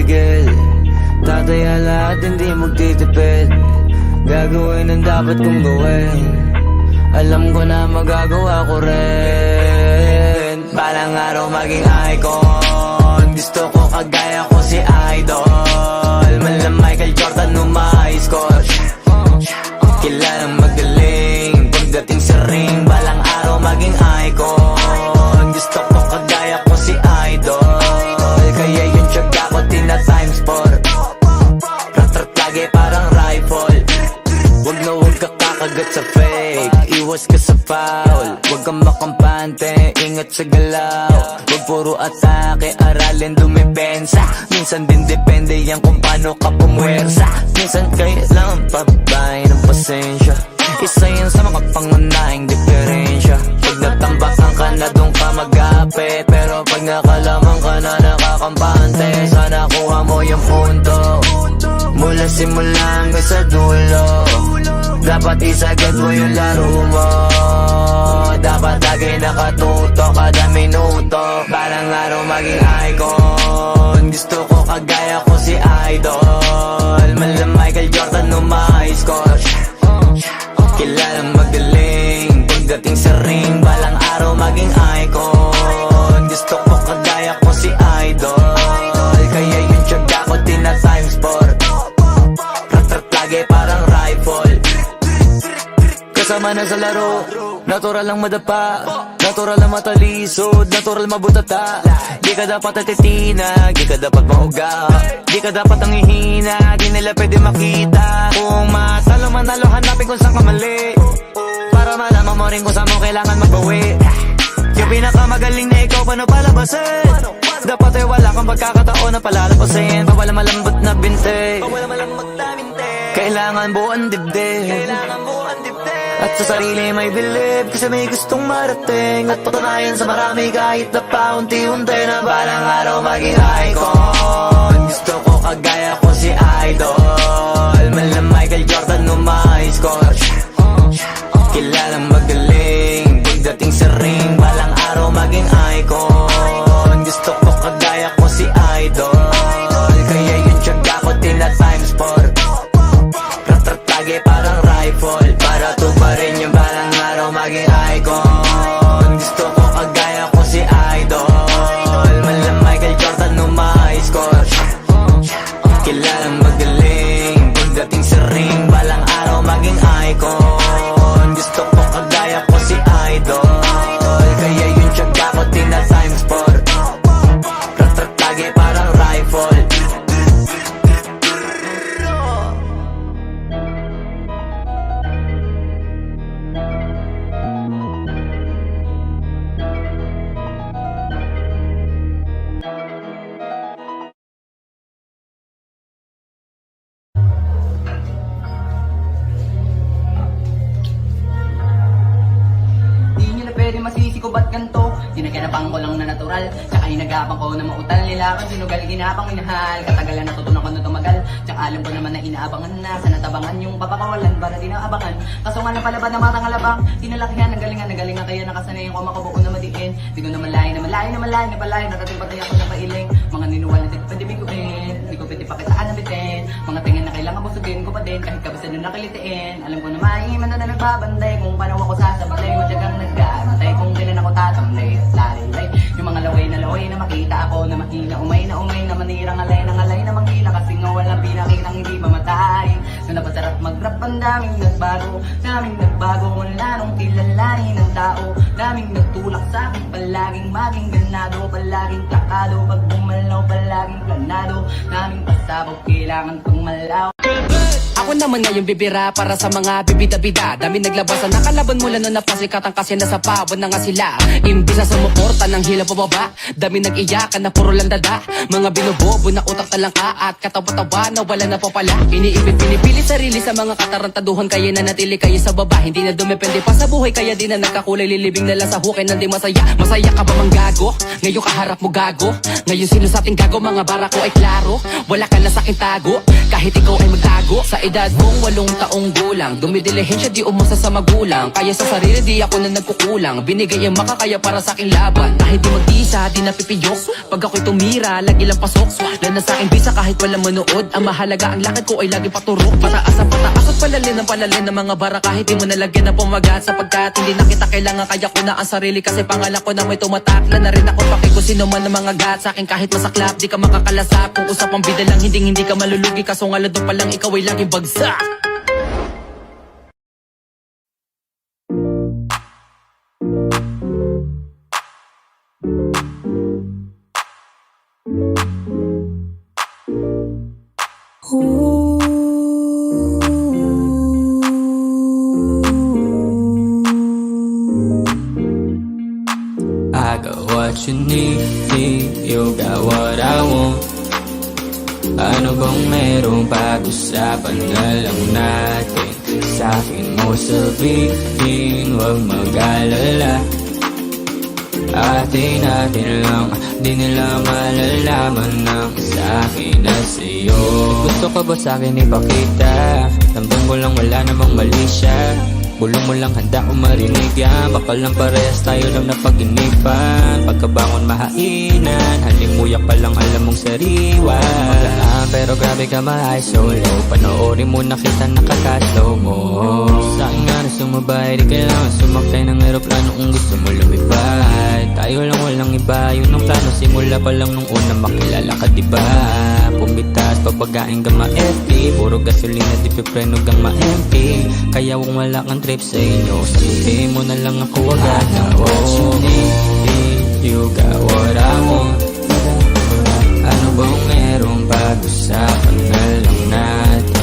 pipigil. Tataya lahat, hindi magtitipid. Gagawin ang dapat kong gawin. Alam ko na magagawa ko rin. Balang araw maging icon. Gusto ko kagaya ko si Idol. Mala Michael Jordan score. Kilalang magaling pagdating sa ring. Balang araw maging icon. Gusto ko kagaya ko si Idol. Kaya yung tiyaga ko tina times 4. Rat-rat lagi parang rifle. Wag na wag ka kakagat sa fake. Iwas ka sa foul. Wag kang makampante, ingat sa galaw. Wag puro atake, aralin dumipensa. Minsan din depende yan kung paano ka pumwersa. Minsan kailangan pabay ng pasensya. Isa yan sa mga pangunahing diferensya. Pag natambakan ka na doon ka mag-apit. Pero pag nakalaman ka na nakakampante, sana kuha mo yung punto. Mula simula hanggang sa dulo, dapat isagad mo yung laro mo. Dapat lagi nakatuto kada minuto. Balang araw maging icon. Gusto ko kagaya ko si Idol. Mala Michael Jordan score. Kilalang magaling pagdating sa ring. Balang araw maging icon. Gusto ko kagaya ko si Idol. Kaya yung tiyaga ko tina times 4. Rat-rat lagi parang rifle. Kasama na sa laro, natural lang madapa, natural lang matalisod, natural mabutata. Di ka dapat atitina, di ka dapat mauga, di ka dapat ang ihina, di nila pwede makita. Kung matalo manalo, hanapin kung saan ka mali, para malaman mo rin kung saan mo kailangan magbawi. Yung pinakamagaling na ikaw, paano palabasin? Dapat ay wala kang pagkakataon na palalapasin. Bawala malambot na binte, kailangan buuan dibdib. At sa sarili may bilib, kasi may gustong marating. At patunayan sa marami kahit na paunti-unti, na balang araw maging icon. Gusto ko kagaya ko si Idol. Mala Michael Jordan score. Kilalang magaling pagdating sa ring. Balang araw maging icon. Gusto ko kagaya ko si Idol. Kaya yung tiyaga ko tina times 4. Rat-rat lagi parang rifle. Para to pa rin yung balang araw maging icon. Gusto ko kagaya ko si Idol. Mala Michael Jordan score. Kilalang magaling pagdating sa ring. Balang araw maging icon. Gusto ko kagaya ko si Idol. Kaya yung tiyaga ko tina times 4. Rat-rat lagi parang rifle. Pwede masisi ko ba't ganto? Sinaganapang ko lang na natural, tsaka inagapang ko na mautal. Nilakan sinugal, ginapang minahal. Katagalan natutunan ko na tumagal, tsaka alam ko naman na inaabangan na. Sa natabangan yung papakawalan para di naabangan. Kaso nga napalabad ng matang alabang, tinalakihan ng galingan kaya nakasanayan ko makabuo na madiin. Di ko na malayo na palayo, nakating patay ako na pailing. Mga ninuwal na di ko pwede biguin, di ko pwede pakitaan na bitin. Mga tingin na kailangan busugin ko pa din, kahit kabisa nun nakalitiin. Alam ko na maiman na nagbabanday, kung paano ako sasablay, matyagang nagkaantay. Kung kailan ako tatamlay at larilay. Yung mga laway na makita ako na mahina, umay na manirang alay na manghila. Kasi nga walang pinakitang hindi mamatay. So napasarap mag-rap, ang daming nagbago mula nung kilalanin ng tao. Daming nagtulak sa akin, palaging maging ganado, palaging takado. Pag bumalaw, palaging planado. Daming pasabog, kailangan kong malaw. Ako naman ngayon bibira para sa mga bibida-bida. Dami naglabasan, nakalaban mula nun napasikatan kasi nasa pawon na nga sila. Imbis na sumuporta ng hila pababa, dami nag-iyakan na puro lang dada. Mga binubobo na utak talangka at katawa-tawa na wala na po pala. Iniipit, pinipili sarili sa mga katarantaduhan, kaya na natili kayo sa baba. Hindi na dumepende pa sa buhay, kaya di na nagkakulay. Lilibing na lang sa hukay na di masaya. Masaya ka ba mang gago? Ngayon kaharap mo gago. Ngayon sino sa ating gago, mga bara ko ay klaro. Wala ka na sa akin tago, kahit ikaw ay mag-ago. gago. Sa edad mong 8 taong gulang, dumidilihensya di umasa sa magulang. Kaya sa sarili di ako na nagkukulang, binigay ang makakaya para sa aking laban. Kahit di mag-isa, di napipiyok. Pag ako'y tumira, lagi lang pasok. Lalo sa aking bisa kahit walang manood. Ang mahalaga ang lakad ko ay lagi paturok. Pataas ang pataas at palalin ang palalin ng mga bara. Kahit di mo nalagyan ng pumagat, sapagkat hindi na kita kailangan. Kaya ko na ang sarili kasi pangalan ko na may tumatakla na rin ako. Paki ko sino man ng mga gat sa akin kahit masaklap, di ka makakalasap. Kung usapang bida lang, hindi ka malulugi. Kaso nga doon pa lang ikaw ay laging bagsak. I got what you need, you got what I want. Ano bang meron pag-usapan na lang natin? Sa'kin mo sabihin, huwag mag-alala. Atin lang, di nila malalaman ng sa'kin at sa'yo. Gusto ka ba sa'kin ipakita? Ramdam ko lang wala namang mali siya. Bulong mo lang handa ko marinig yan. Baka lang parehas tayo lang napag-inipan. Pagkabangon mahainan, halimuyak pa lang alam mong sariwa. Maglaan pero grabe ka ma-high solo. Panoorin mo na kita nakakaslow mo. Sa'kin nga na sumabay, di kailangan sumakay ng aeroplano kung gusto mo lumipad. Tayo lang walang iba, yun ang plano. Simula pa lang nung una makilala ka diba? Pumitas, pabagain ka ma-FP. Puro gasolina, di pipreno gang ma-MP. Kaya kung wala kang trip sa inyo, sabihin mo na lang ako agad na what you need, you got what I want. Ano bang merong pag-usapan na lang natin?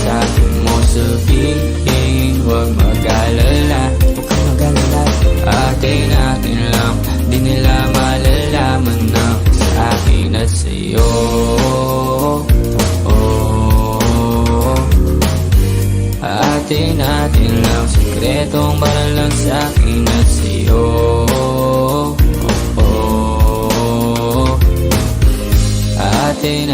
Sa'kin mo sabihin, huwag mag-alala. Huwag kang mag-alala. Atin lang, di nila malalaman na sa'kin at sa'yo. Atin lang, sikretong para lang sa'kin at sa'yo. Atin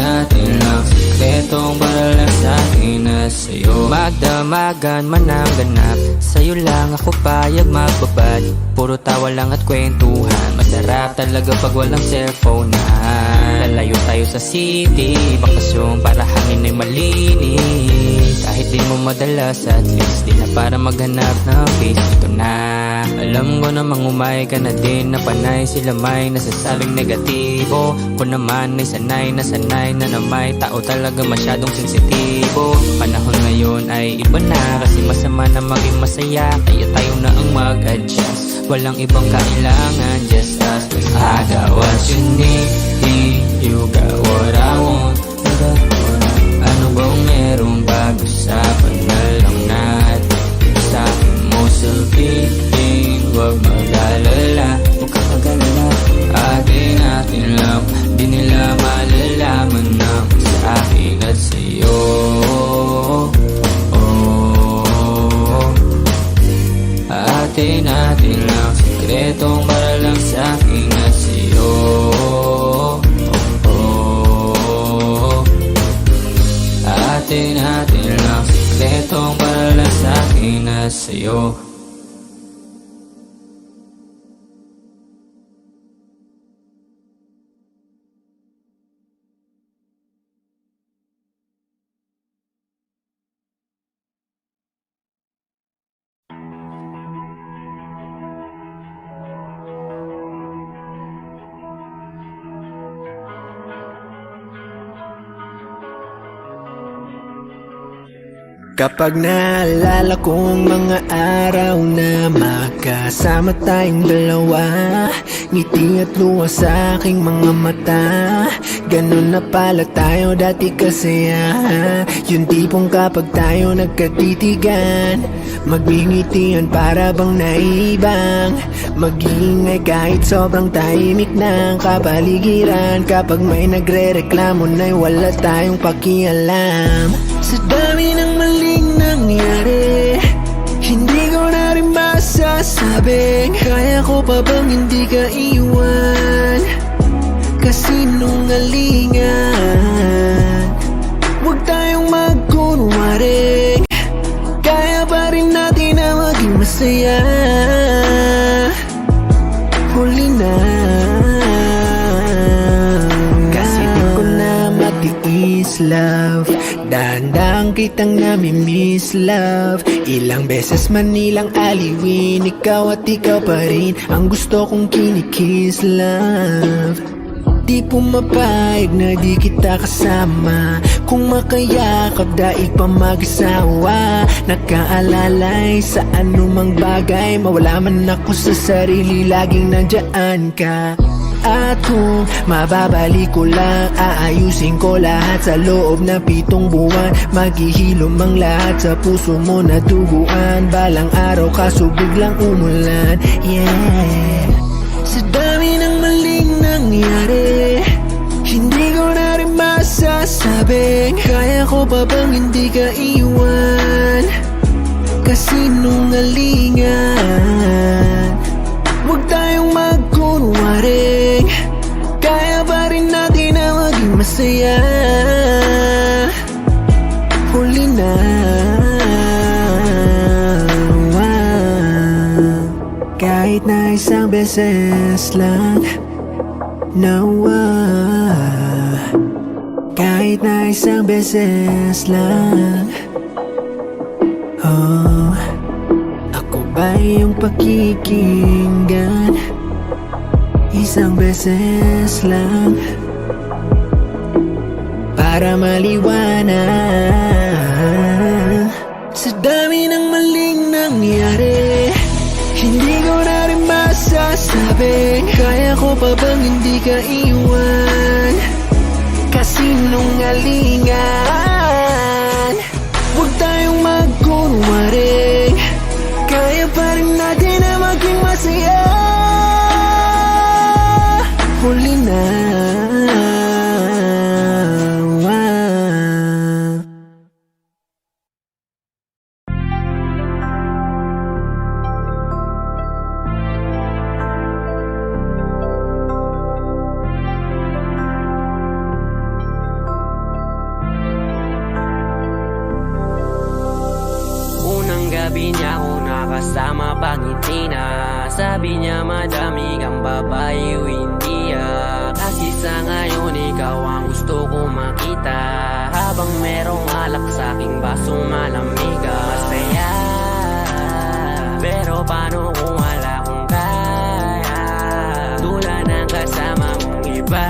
lang, sikretong para lang sa'kin at sa'yo. Magdamagan man ang ganap, sa'yo lang ako payag magbabad. Puro tawa lang at kwentuhan, masarap talaga pag walang cellphone na. Lalayo tayo sa city, bakasyon para hangin ay malinis. Kahit di mo madalas, at least di na para maghanap ng face dito na. Alam ko namang umay ka na din na panay sila may nasasabing negatibo. Ko naman ay sanay na may tao talaga masyadong sensitibo. Panahon ngayon ay iba na, kasi masama na maging masaya. Kaya tayo na ang mag-adjust, walang ibang kailangan, just us. I got what you need, you got what I want. Ano bang merong pag-usapan na lang natin? Sa'kin mo sabihin, huwag mag-alala. Huwag kang mag-alala. Atin lang, di nila malalaman na sa'kin at sa'yo. Atin lang, sikretong para lang sa'kin at sa'yo. Atin lang, sikretong para lang sa'kin at sa'yo. Kapag naalala ko ang mga araw na magkasama tayong dalawa, ngiti at luha sa aking mga mata. Ganun na pala tayo dati kasaya. Yung tipong kapag tayo nagkatitigan, magbingitian para bang naibang. Mag-iingay kahit sobrang tahimik ng kapaligiran. Kapag may nagre-reklamo na'y wala tayong pakialam. Sa dami ng maling nangyari, hindi ko na rin masasabing kaya ko pa bang hindi ka iwan. Kasinungalingan, huwag tayong magkunwari. Dahan-dahan kitang nami-miss love. Ilang beses man nilang aliwin, ikaw at ikaw pa rin ang gusto kong kinikiss love. Di pumapayag na di kita kasama, kung makayakap daig pa mag-asawa. Nakaalalay sa anumang bagay, mawala man ako sa sarili, laging nandyan ka. At kung mababalik ko lang, aayusin ko lahat sa loob ng 7 buwan. Maghihilom ang lahat sa puso mo na duguan. Balang araw kaso biglang umulan, yeah. Sa dami ng maling nangyari, hindi ko na rin masasabing kaya ko pa bang hindi ka iwan. Kasinungalingan, huwag tayong magkunwaring, kaya pa rin natin na maging masaya. Huli na, kahit na isang beses lang, nawa. Kahit na isang beses lang, oh. Ako ba yung pakikinggan? Isang beses lang, para maliwanag. Sa dami ng maling nangyari, hindi ko na rin masasabing kaya ko pa bang hindi ka iwan. Kasinungalingan, huwag tayong magkunwaring, kaya pa rin natin na maging masaya. Huli na, gabi niya ako nakasama pangiti na. Sabi niya madami kang babae o hindi kasi sa ngayon ikaw ang gusto ko makita. Habang merong alak sa aking basong malamig, masaya. Pero paano kung wala kong kaya, tulad ng kasama mong iba.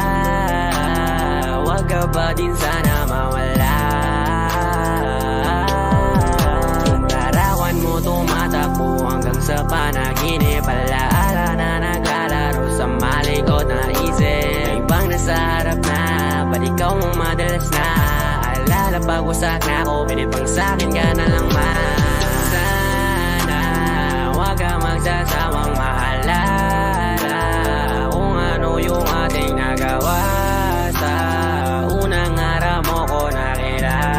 Wag ka ba din sana mawala. Tumatakbo hanggang sa panaginip, alaala na naglalaro sa malikot na isip. Ibang nasa harap na, ba't ikaw mong madalas na alala pag wasak na ako, pinipang sa'kin ka na lang man. Sana wag ka magsasawang mahalala kung ano yung ating nagawa. Sa unang araw mo ko nakilala.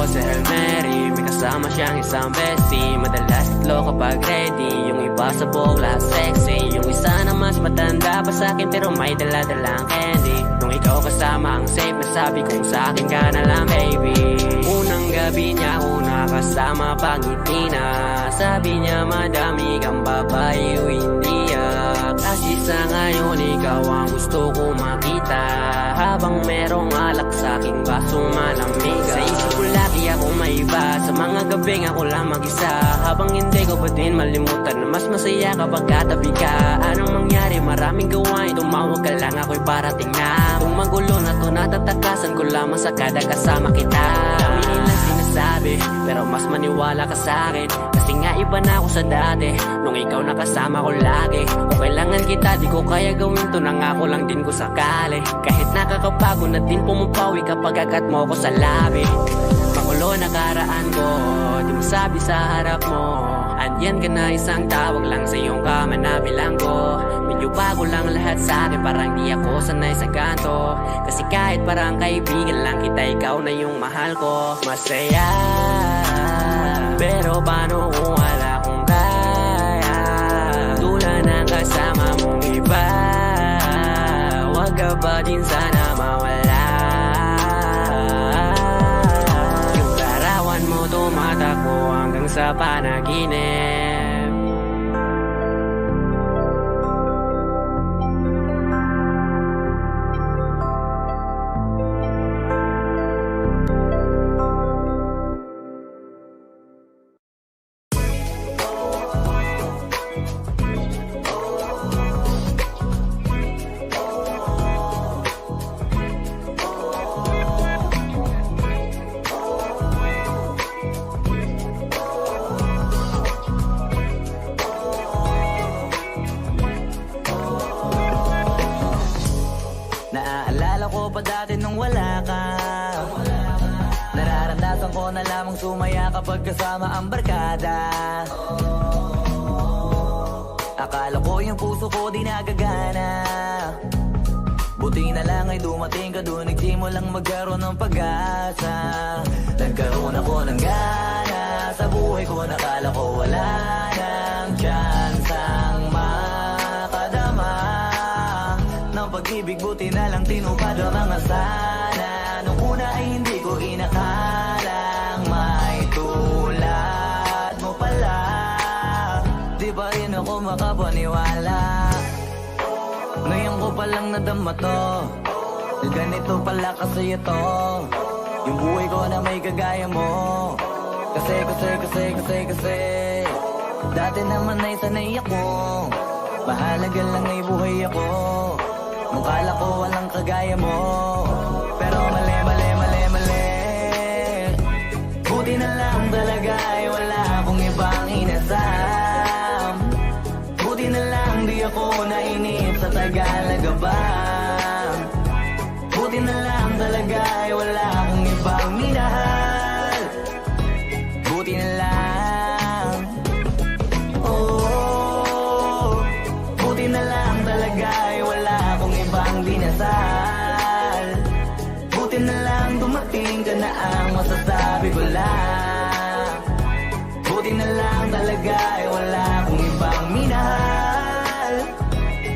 Si El Mary, may kasama siyang isang bestie. Madalas tatlo kapag ready, yung iba sa bogla sexy, yung isa na mas matanda pa sa'kin pero may dala-dalang candy. Nung ikaw kasama ang safe, nasabi kong sa'kin ka na lang baby. Unang gabi niya ako nakasama pangiti na. Sabi niya madami kang babae o hindi kasi sa ngayon ikaw ang gusto ko makita. Habang merong alak sa'king basong malamig, sa isip ko lagi ako may iba. Sa mga gabing ako lang mag-isa, habang hindi ko pa din malimutan na mas masaya kapag katabi ka. Anong mangyari, maraming gawain, tumawag ka lang ako'y parating na. Kung magulo na to, natatakasan ko lamang sa kada kasama kita. Dami nilang sinasabi, pero mas maniwala ka sa'kin, kasi nga iba na ako sa dati. Nung ikaw nakasama ko lagi, kung kailangan kita di ko kaya gawin to, nangako lang din ko sakali. Kahit nakakapagod na din pumupawi kapag agat mo ko sa labi. Magulo na karaan ko, di mo sabi sa harap mo, andyan ka na isang tawag lang sa iyong kama na bilanggo. Medyo bago lang lahat sa akin, parang di ako sanay sa ganto. Kasi kahit parang kaibigan lang kita, ikaw na yung mahal ko. Masaya, pero paano kung wala kong kaya, tulad ng kasama mong iba. Wag ka ba din sana mawala. Yung larawan mo tumatakbo hanggang sa panaginip. ka. Nararamdasan ko na lamang sumaya kapag kasama ang barkada. Akala ko yung puso ko di nagagana. Buti na lang ay dumating ka doon, nagsimulang magkaroon ng pag-asa. Nagkaroon ako ng gana sa buhay ko, nakala ko wala nang tsansang makadama ng pag-ibig. Buti na lang tinupad ang mga sana. Nung una ay hindi ko inakalang may tulad mo pala. Di pa rin ako makapaniwala. Ngayon ko palang nadama to, na ganito pala kasi ito, yung buhay ko na may kagaya mo. Kasi dati naman ay sanay ako, mahalaga lang ay buhay ako. Nung kala ko walang kagaya mo, pero mali. Buti na lang talaga ay wala akong ibang inasam. Buti na lang di ako nainip sa Tagalaga ba. Buti na lang talaga ay wala akong ibang minahal. Buti na lang, oh, buti na lang talaga ay wala akong ibang dinasal. Buti na lang dumating ka na ang masasabi ko lang. Buti na lang talaga ay wala akong ibang minahal.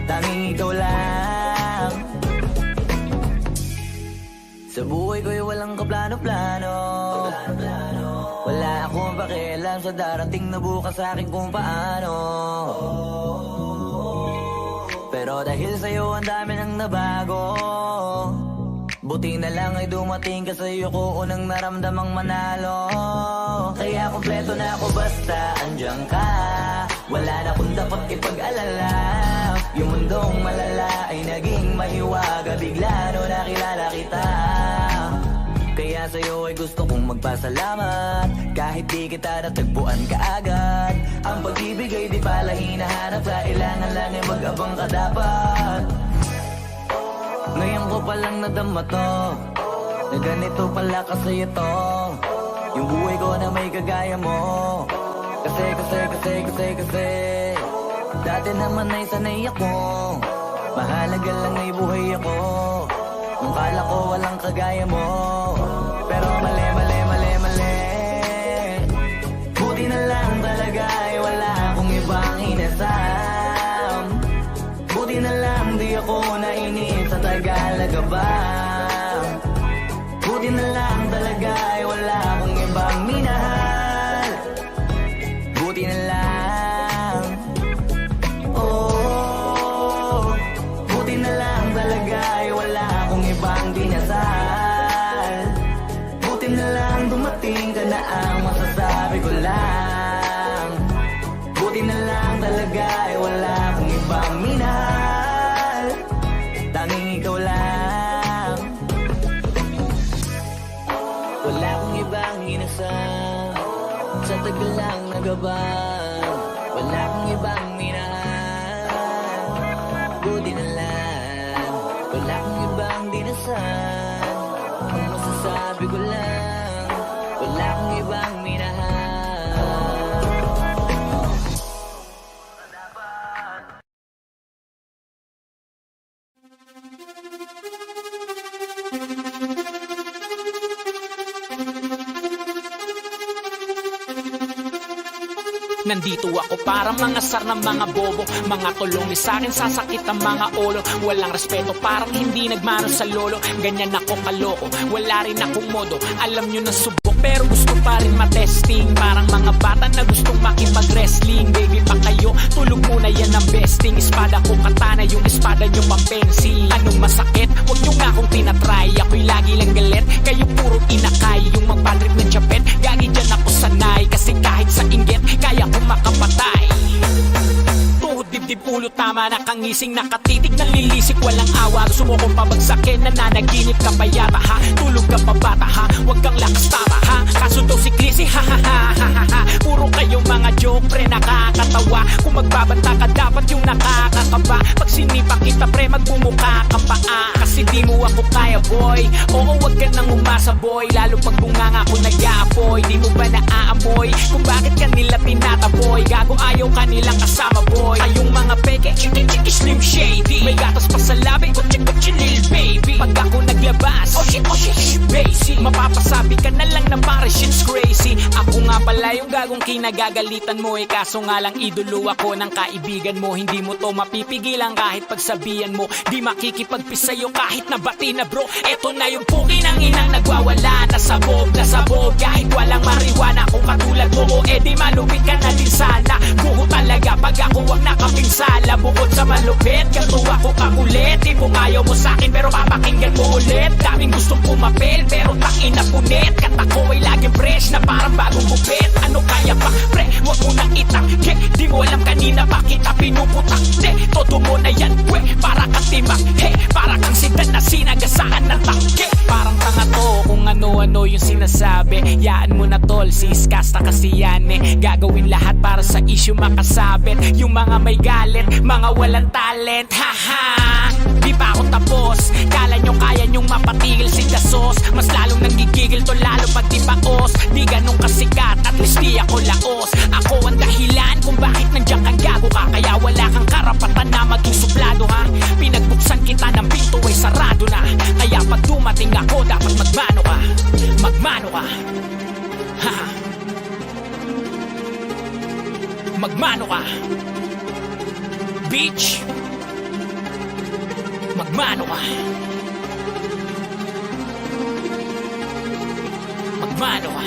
Tanging ikaw lang. Sa buhay ko'y walang kaplano-plano. Wala akong pakialam sa darating na bukas sa akin kung paano. Pero dahil sa'yo ang dami nang nabago. Buti na lang ay dumating ka sa'yo ko unang naramdamang manalo. Kaya kompleto na ako basta andyan ka. Wala na kung dapat ipag-alala. Yung mundong malala ay naging mahiwaga bigla no nakilala kita. Kaya sa'yo ay gusto kong magpasalamat. Kahit di kita natagpuan kaagad. Ang pag-ibig ay di pala hinahanap. Kailangan lang ay mag-abang ka dapat. Ngayon ko palang nadama to, na ganito pala kasi ito, yung buhay ko na may kagaya mo. Kasi dati naman ay sanay ako, mahalaga lang ay buhay ako. Nung kala ko walang kagaya mo, pero mali. Buti na lang talaga ay wala akong ibang inasam. Buti na lang di ako nainip sa Tagalaga ba. Buti na lang talaga ay wala akong ibang minahal. Buti na lang, oh, buti na lang talaga ay wala akong ibang dinasal. Buti na lang dumating ka na ang masasabi ko lang. Buti na lang talaga ay wala akong ibang minahal. Tanging ikaw lang. Wala akong ibang inasal sa tagal lang nagabang. Wala akong ibang minahal. Buti na lang. Wala akong ibang dinasal. Ang masasabi ko lang, wala akong ibang minahal. Nandito ako para mga sar ng mga bobo. Mga tulong ni sa'kin sasakit ang mga ulo. Walang respeto parang hindi nagmano sa lolo. Ganyan ako kaloko, wala rin akong modo. Alam nyo na subok pero gusto pa rin matesting. Parang mga bata na gustong makipag-wrestling. Baby pa kayo, tulog muna yan ang besting. Espada ko katana, yung espada nyo pampensi. Anong masakit? Huwag nyo nga akong tinatry. Ako'y lagi lang galit, kayo puro inakay. Yung magpadrip ng chapet, gagi dyan ako sanay. Kasi kahit sa inggit, kaya kong makapatay. Tuhod dibdib di pulot tama, nakangising, nakatitig, nalilisik, walang awa. Gusto mo kong pabagsakin, nananaginip ka pa yata ha. Tulog ka pa bata ha, wag kang lakas tama ha. Kaso daw si Clissy, ha ha ha ha ha ha. Puro kayong mga joke pre, nakakatawa. Kung magbabanta ka dapat yung nakakakaba. Pag sinipa kita pre, magbumuka ka pa kasi di mo ako kaya boy. Oo, wag ka nang umasa boy, lalo pag bunganga ko nag-aapoy. Di mo ba naaamoy kung bakit kanila tinataboy? Gago ayaw kanilang kasama boy. Kayong mga peke, slim shady, may gatas pa sa labi, kutsi lil baby. Pag ako naglabas, oh shit, basic, mapapasabi ka na lang na pare shit's crazy. Ako nga pala yung gagong kinagagalitan mo kaso nga lang idolo ako ng kaibigan mo. Hindi mo to mapipigilan kahit pagsabihan mo. Di makikipagpis sa'yo kahit nabati na bro. Eto na yung puki ng inang nagwawala, nasabog kahit walang mariwana. Kung katulad mo o di malupit ka na din sana. Buho talaga pag ako wag nakapinsala. Bukod sa malupit, ganto ako kakulit. Di mo ayaw mo sa'kin pero papakinggan mo ulit. Daming gustong pumapel pero takin na punit. Kata ko ay laging fresh na parang bagong bupit. Ano kaya pa pre, wag mo nang itangke. Di mo alam kanina pa kita pinuputak. Todo mo na yan we, para kang timak. Hey, para kang sidan na sinagasaan ng tangke. Parang tanga to kung ano-ano yung sinasabi. Yaan mo na tol, siskasta kasi yan Gagawin lahat para sa issue makasabit. Yung mga may galit, mga walang talent. Haha, di pa ako tapos. Kala nyo kaya nyong mapatigil si Dasos. Mas lalong nanggigigil to lalo pag di baos. Di ganun kasikat, at least di ako laos. Ako ang dahilan kung bakit nandiyan kang gago ka. Kaya wala kang karapatan na maging suplado ha. Pinagbuksan kita ng pinto ay sarado na. Kaya pag dumating ako dapat magmano ka. Magmano ka. Haha, magmano ka. Bitch, magmano ka. Magmano ka.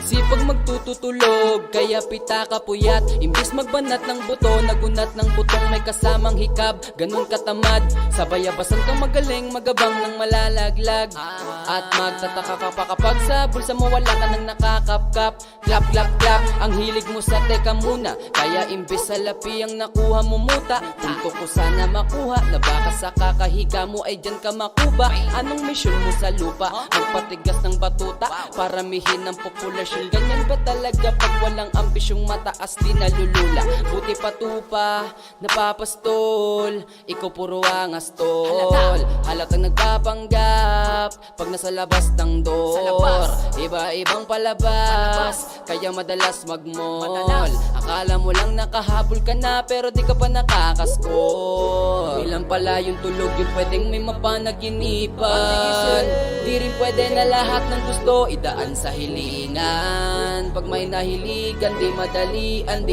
Sipag magtututulog, kaya pita ka puyat. Imbis magbanat ng buto, nagunat ng butong may kasamang hikab. Ganun katamad, sabayabasan kang magaling, magabang ng malalaglag. At magtataka ka pa kapag sa bulsa mo wala ka nang nakakapkap. Clap, clap, clap, ang hilig mo sa teka muna. Kaya imbis sa lapi ang nakuha mo muta. Punto ko sana makuha, na baka sa kakahiga mo ay dyan ka makuba. Anong mission mo sa lupa? Magpatigas ng batuta, paramihin ng populasyon. Ganyan ba talaga pag walang ambisyong mataas di nalulula? Buti patupa, napapastol, ikaw puro angas tol. Halatang nagpapanggap pag nasa labas ng door. Iba-ibang palabas, kaya madalas magmall. Akala mo lang nakahabol ka na pero di ka pa nakakaskol. Ilan pala yung tulog yung pwedeng may mapanaginipan. Di rin pwede na lahat ng gusto idaan sa hilingan. Pag may nahiligan, di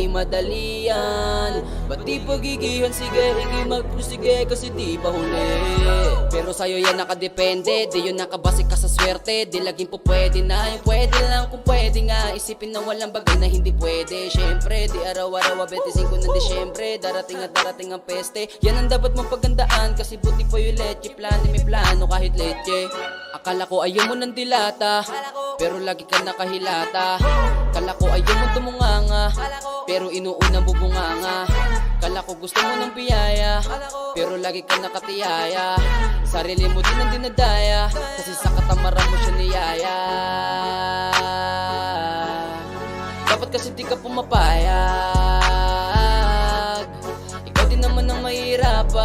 madalian. Ba't di pagigihan, sige, hindi magpusige kasi di pa huli. Pero sa'yo yan nakadepende, di yun nakabase ka sa swerte. Di laging po pwede na, yung pwede lang kung pwede nga. Isipin na walang bagay na hindi pwede. Syempre, di araw-araw 25 ng Disyembre. Darating at darating ang peste. Yan ang dapat mong pagandaan, kasi buti pa yung leche. Plano may plano kahit leche. Akala ko ayaw mo ng dilata, pero lagi ka nakahilata. Kala ko ayaw mo tumunganga, pero inuuna mo bunganga. Kala ko gusto mo ng biyaya, pero lagi ka nakatiyaya. Sarili mo din ang dinadaya, kasi sa katamaran mo siya niyaya. Dapat kasi di ka pumapayag, ikaw din naman ang mahirapan.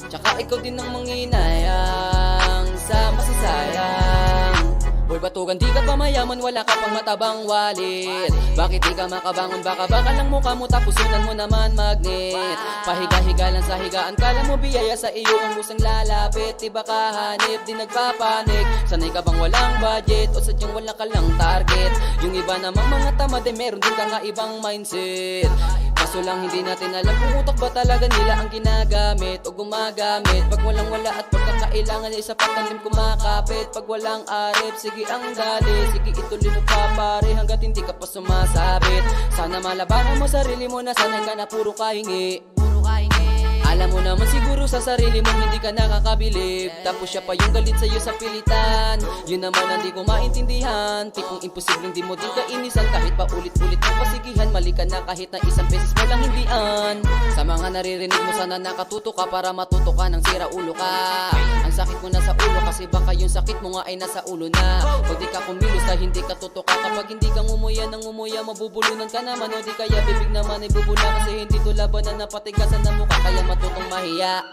Tsaka ikaw din ang manginayang sa masasayang. Boy, ba't kalutugan, di ka pa mayaman, wala ka pang matabang wallet. Bakit di ka makabangon, baka lang mukha mo tapos sunan mo naman magnet. Pahiga-higa lang sa higaan, kala mo biyaya sa iyo ang musang lalapit. Di ba kahanip, di nagpapanik, sanay ka bang walang budget o sadyang wala ka lang target. Yung iba namang mga tamad meron din ka nga ibang mindset. Kaso lang hindi natin alam kung utak ba talaga nila ang ginagamit o gumagamit. Pag walang wala at pagkakailangan ay sapat ng lim kumakapit. Pag walang arip, sige ang dali, sige ituloy mo pa pare hanggat hindi ka pa sumasabit. Sana malabanan mo sarili mo na sanay ka na puro kahingi. Alam mo naman siguro sa sarili mo hindi ka nakakabilib. Tapos siya pa yung galit sa'yo sa pilitan. Yun naman ang di ko maintindihan. Tipong imposibleng di mo din kainisan. Kahit pa ulit-ulit mo pasigihan, mali ka na kahit na isang beses mo lang hindian. Sa mga naririnig mo sana nakatuto ka para matuto ka ng sira ulo ka. Ang sakit mo nasa ulo kasi baka yung sakit mo nga ay nasa ulo na. Pag di ka kumilos na hindi ka tutuka. Kapag hindi ka ngumuya ng ngumuya, mabubulunan ka naman. O di kaya bibig naman ay bubula kasi hindi to labanan na patigasan ng mukha. Kaya matutong mahiya.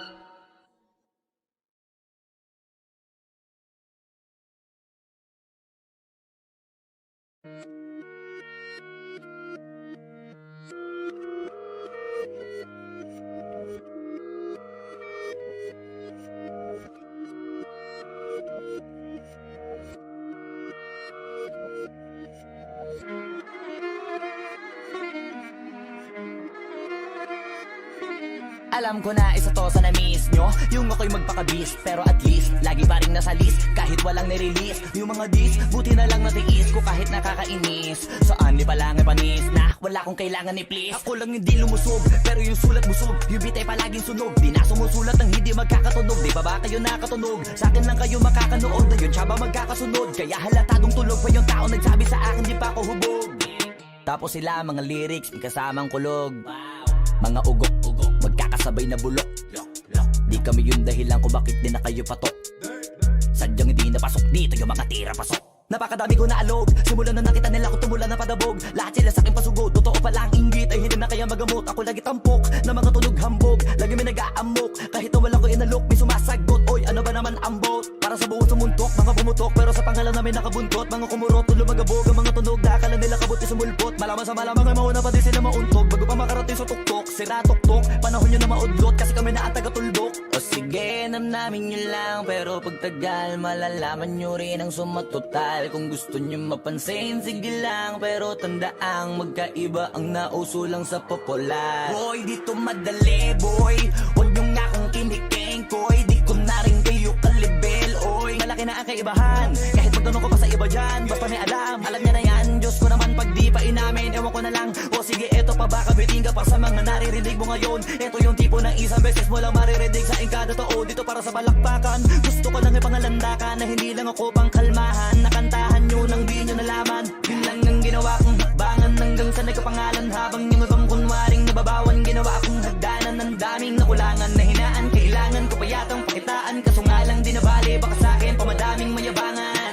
Alam ko na isa to sa na-miss nyo, yung ako'y magpakabis. Pero at least, lagi pa rin nasa list kahit walang nirelease. Yung mga dis, buti na lang natiis ko kahit nakakainis. Saan ni palang panis na wala kong kailangan ni please. Ako lang hindi lumusog, pero yung sulat busog. Yung bitay palaging sunog, di na sumusulat ng hindi magkakatunog. Di ba ba kayo nakatunog? Sa akin lang kayo makakanood, na yun siya ba magkakasunod? Kaya halatadong tulog pa yung tao nagsabi sa akin di pa ako hubog. Tapos sila mga lyrics, may kasamang kulog. Mga ugok-ugok, magkakasabay na bulok. Di kami yung dahilan kung bakit di na kayo patok. Sadyang hindi napasok dito yung mga tira pasok. Napakadami ko na alog, simulan na nakita nila ko tumula na padabog. Lahat sila sa akin pasugod, totoo pala ang inggit ay hindi na kaya magamot. Ako lagi tampok, na mga tunog hambog. Lagi may nag-aamok, kahit na wala ko inalok. May sumasagot, oy ano ba naman ang bot? Para sa buong sumuntok, mga bumutok. Pero sa pangalan namin nakabuntot, mga kumurot, tulo magabog. Ang mga tunog, nakakala nila kabuti sumulpot. Malaman sa malamang ay mauna pa din sila mauntog. Bago pa makarating sa tuktok, sira tuktok. Panahon nyo na maudlot, kasi kami na ang taga-tulbok. O sige, namnamin nyo lang, pero pagtagal malalaman nyo rin ang sumatotal. Kung gusto nyo mapansin, sige lang, pero tandaang magkaiba ang nauso lang sa popular. Boy, dito madali, boy, huwag nyo nga akong kiniking, koy. Di ko na rin kayo kalibel, oy. Malaki na ang kaibahan, kahit magtanong ko pa sa iba dyan. Basta may alam niya na yan. Diyos ko naman pag di pa inamin, ewan ko na lang. O sige, eto pa baka biting ka pa sa mga naririnig mo ngayon. Eto yung tipo ng isang beses mo lang maririnig sa kada tao. Dito para sa balakbakan, gusto ko lang ipangalandakan na hindi lang ako pang kalmahan. Nakantahan nyo nang di nyo nalaman. Yun lang ang ginawa kong hakbangan hanggang sa nagkapangalan. Habang yung ibang kunwaring nababawan, ginawa akong hagdanan ng daming nakulangan na hinaan. Kailangan ko pa yatang pakitaan, kaso nga lang di nabali. Baka sa akin pamadaming mayabangan.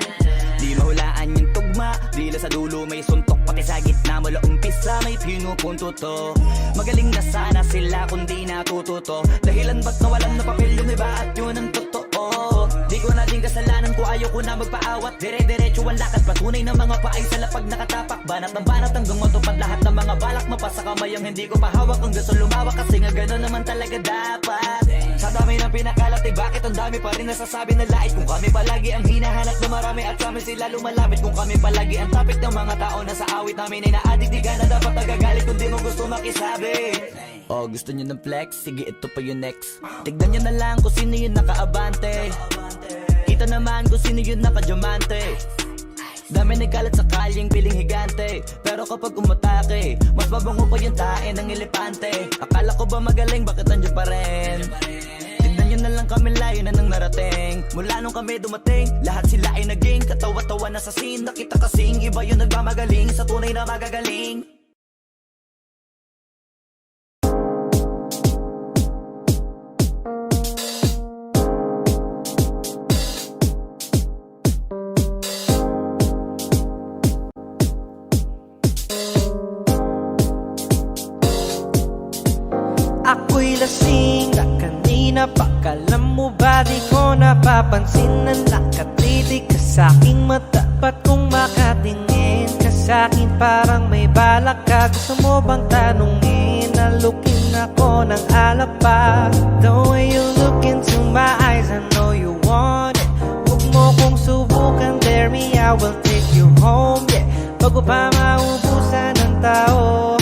Di mahulaan yung tugma, dila sa dulo may suntok. Pati sa gitna mula umpisa may pinupunto to. Magaling na sana sila kung di natututo. Dahilan ba't nawalan na papel yung iba at yun ang totoo. Di ko na din kasalanan ko, ayaw ko na magpaawat. Dire-diretso ang lakad, patunay ng mga paay sa lapag nakatapak. Banat ng banat hanggang matupad lahat ng mga balak. Mapasa kamay ang hindi ko pahawak hanggang sa lumawak. Kasi nga gano'n naman talaga dapat. Sa dami ng pinakalat eh bakit ang dami pa rin nasasabi na lait. Kung kami palagi ang hinahanap na marami at kami sila lumalapit. Kung kami palagi ang topic ng mga tao na sa awit namin ay na-addict. Di ka na dapat nagagalit kung di mo gusto makisabi. Oh, gusto nyo ng flex? Sige, ito pa yung next. Tignan nyo na lang kung sino yung nakaabante. Kita naman kung sino yung nakadiamante. Dami nagkalat sa kalyeng piling higante. Pero kapag umatake, mas babango pa yung tae ng elepante. Akala ko ba magaling, bakit nandiyan pa rin? Tignan nyo na lang kami, layo na nang narating. Mula nung kami dumating, lahat sila ay naging katawa-tawa na sa scene. Nakita kasing iba yung nagmamagaling sa tunay na magagaling. Ako'y lasing na kanina pa. Alam mo ba di ko napapansin na nakatitig ka sa aking mata. Ba't kung makatingin ka sa'kin parang may balak ka? Gusto mo bang tanungin? Nalukin ako ng alak pa. The way you look into my eyes, I know you want it. Huwag mo kong subukan, dare me, I will take you home, yeah. Bago pa maubusan ng tao,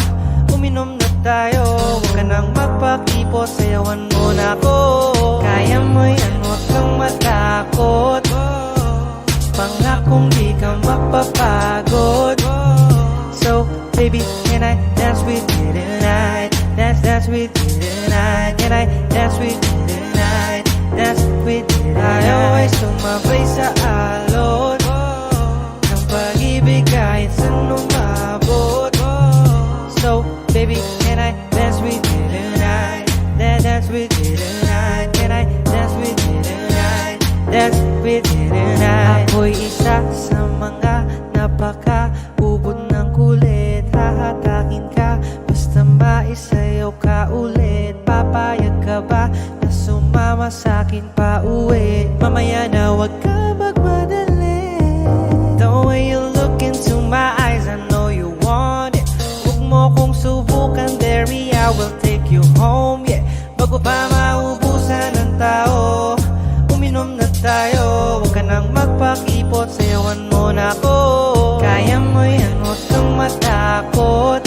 uminom na tayo. Huwag ka nang magpakipot, sayawan mo na ako. Kaya mo yan, huwag kang matakot. Pangakong di ka mapapagod. So, baby, can I dance with you tonight? Dance with you tonight. Can I dance with you tonight? Dance with you tonight. I always sumabay sa alon ng pag-ibig kahit saan umabot. So, baby, can I dance with you tonight? Dance with you tonight. Can I dance with you tonight? Dance with you tonight. Ako'y isa sa mga napaka-ubod ng kulit. Hahatakin ka, basta maisayaw ka ulit. Papayag ka ba na sumama sa'kin pa uwi? Mamaya na wag ka magmadali. The way you look into my eyes, I know you want it. Huwag mo kong subukan, dare me, I will take you home, yeah. Bago pa maubusan ng tao, uminom na tayo. Huwag ka nang magpakipot, sayawan mo na ako. Kaya mo yan, huwag kang matakot.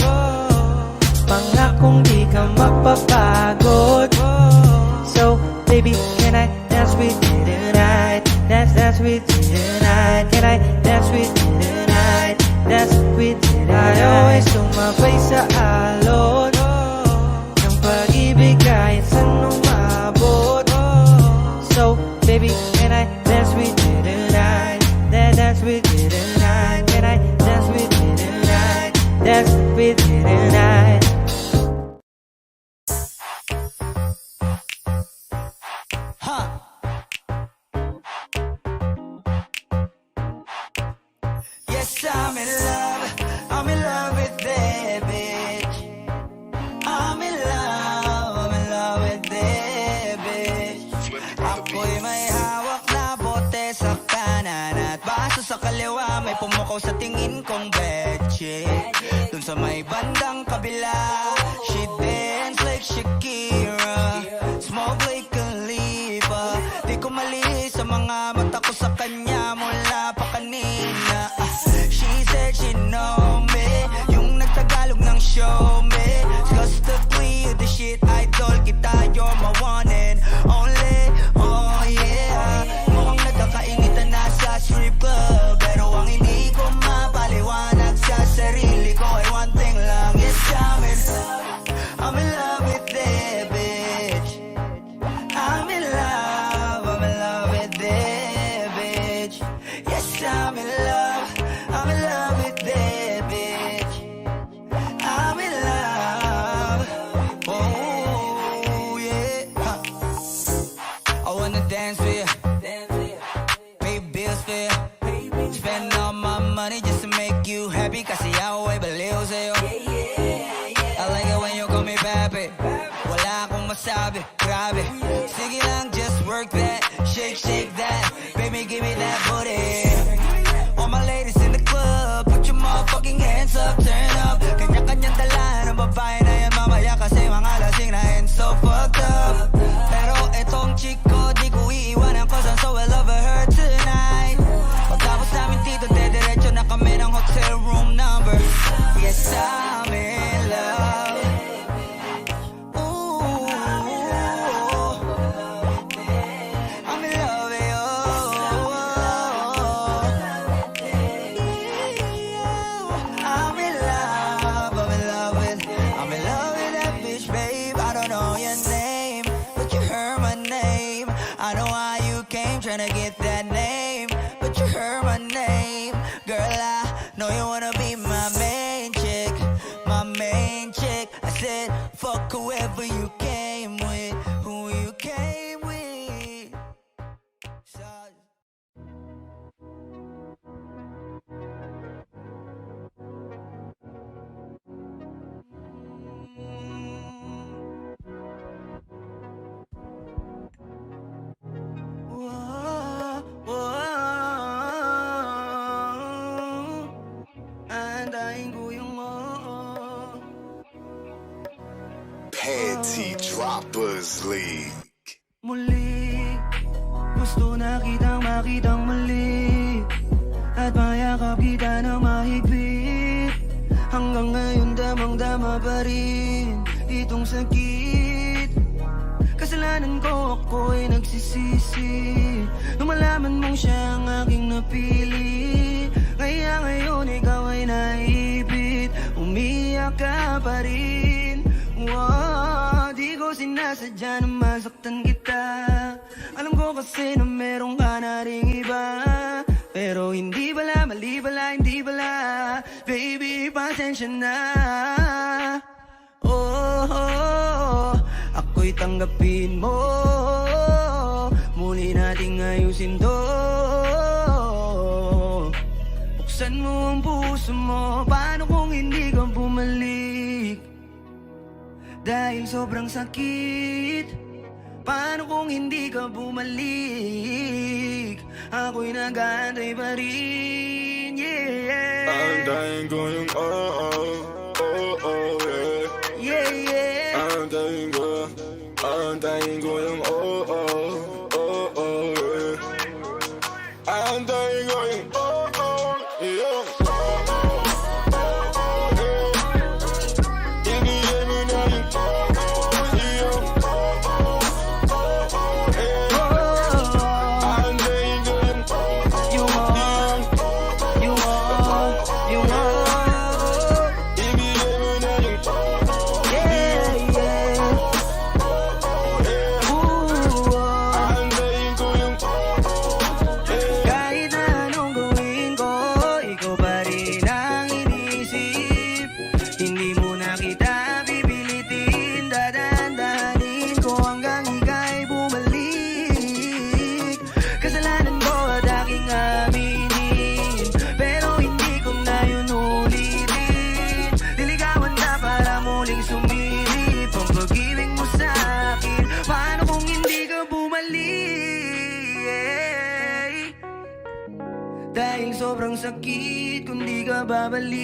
Pangakong di ka mapapagod. So, baby, can I dance with you tonight? Dance with you tonight. Can I dance with you tonight? Dance with you tonight. I always sumabay sa alon ng pag-ibig kahit saan umabot. So, baby, can I dance with you tonight? Dance with you tonight. Can I dance with you tonight? Dance with you tonight. Yes, I'm in love with that bitch. I'm in love with that bitch. Ako'y may hawak na bote sa kanan at baso sa kaliwa. May pumukaw sa tingin kong betche. Dun sa may bandang kabila, she dance like Shakira, smoke like Khalifa. Di ko mali sa mga mata ko sa kanya mula pa kanina. She said she know me, yung nagtagalog ng show me. Cause the queen of the shit, idol kita, you're my one and only. Oh yeah, mukhang nagkakainitan na sa strip club, pero ang hindi ko mapaliwanag sa sarili ko ay one thing lang. Yes, I'm in love with that bitch. I'm in love with that bitch. Yes, I'm in love with that bitch. I'm in love. Oh yeah. I wanna dance with you, pay bills for you, spend all my money just to make you happy. Kasi ako ay baliw sa'yo. I like it when you call me papi. Wala akong masabi, grabe. Sige lang, just work that, shake that. Baby, give me that booty. All my ladies in the club, put your motherfucking hands up, turn up. Kanya-kanyang dala ng babae na yan mamaya kasi mga lasing na and so fucked up. Pero etong chick ko, di ko iiwanan cause I'm so in love with her tonight. Pagtapos namin dito, dediretso na kami ng hotel room number. Yes, I'm in love. Ooh, I'm in love with you. I'm in love with that bitch, babe. I don't know your name, but you heard my name. I know how you came, tryna get that name, but you heard my name. Girl, I know you wanna be my main chick, my main chick. I said, fuck whoever you came with, who you came with. So whoa, whoa. Party Droppers League. Muli, gusto na kitang makitang muli, at mayakap kita na mahigpit. Hanggang ngayon damang-dama pa rin itong sakit. Kasalanan ko, ako'y nagsisisi nung malaman mong siya ang aking napili. Kaya ngayon ikaw ay naipit, umiyak ka pa rin. Wow, di ko sinasadya na masaktan kita. Alam ko kasi na meron ka na ring iba, pero hindi pala, mali pala, hindi pala. Baby, pasensya na. Oh, ako'y tanggapin mo. Muli nating ayusin to. Buksan mo ang puso mo. Paano kung hindi ka bumalik? Dahil sobrang sakit. Paano kung hindi ka bumalik? Ako'y nag-aantay pa rin, yeah. Antayin ko yung Yeah, yeah. Antayin ko yung Antayin ko yung Ibigay mo na yung Antayin ko yung You want, you want, you want. Ibigay mo na yung Yeah, yeah. Ooh, Antayin ko yung kahit na anong gawin ko, ikaw pa rin ang inisip. Hindi mo na kita pipilitin, dadandanin ko hanggang ika'y bumalik. Kasalanan ko at aking aminin, pero hindi ko na yun ulitin. Diligawan na para muling sumilip ang pag-ibig mo sa akin. Paano kung hindi ka bumalik? Dahil sobrang sakit kung di ka babalik.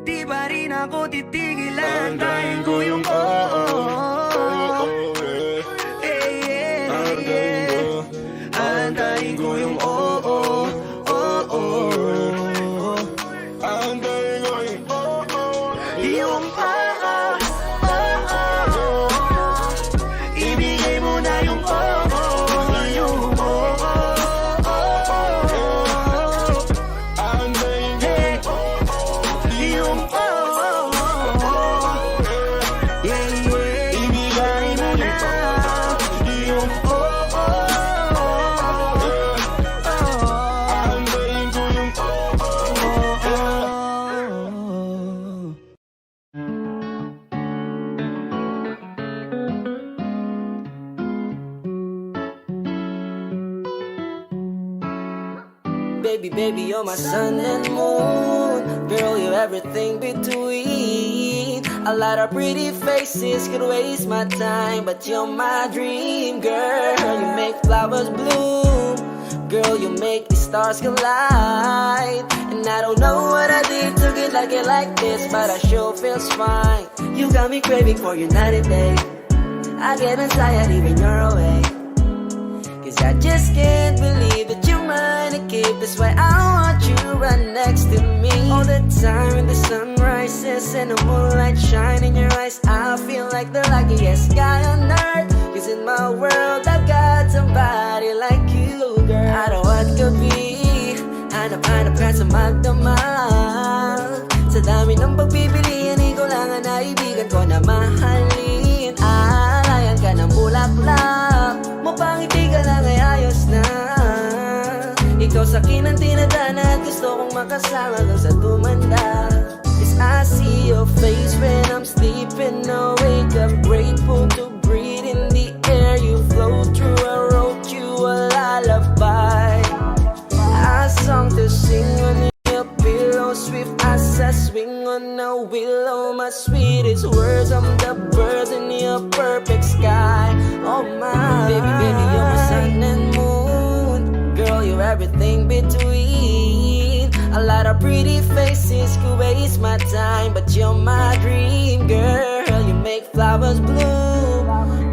Di pa rin ako titigilan. Antayin ko yung Antayin ko yung Antayin ko yung Yung ibigay mo na yung yung Antayin ko yung yeah, yeah. Ibigay mo na yung Antayin ko yung Baby, baby, you're my sun and moon. Girl, you're everything between. A lot of pretty faces could waste my time, but you're my dream, girl. You make flowers bloom. Girl, you make the stars collide. And I don't know what I did to get like this, but I sure feels fine. You got me craving for you night and day. I get anxiety when you're away, 'cause I just can't believe that you're mine to keep. That's why I want you right next to me all the time. When the sun rises and the moonlight shine in your eyes, I feel like the luckiest guy on earth. 'Cause in my world I've got somebody like you, girl. I don't want to be hanap-hanap ka sa magdamag. Sa dami ng pagpipilian, ikaw lang ang naibigan ko na mahalin. Alayan ka ng bulaklak, mapangiti ka lang ay ayos na. Ikaw sa akin ang tinadhana at gusto kong makasama kang sa tumanda. 'Cause I see your face when I'm sleeping awake. I'm grateful to breathe in the air you flow through. I wrote you a lullaby, a song to sing on your pillow, swift as I swing on a willow. My sweetest words, I'm the birds in your perfect sky. Oh my, baby, baby, you're my sun and moon. Girl, you're everything between. A lot of pretty faces could waste my time, but you're my dream girl. You make flowers bloom,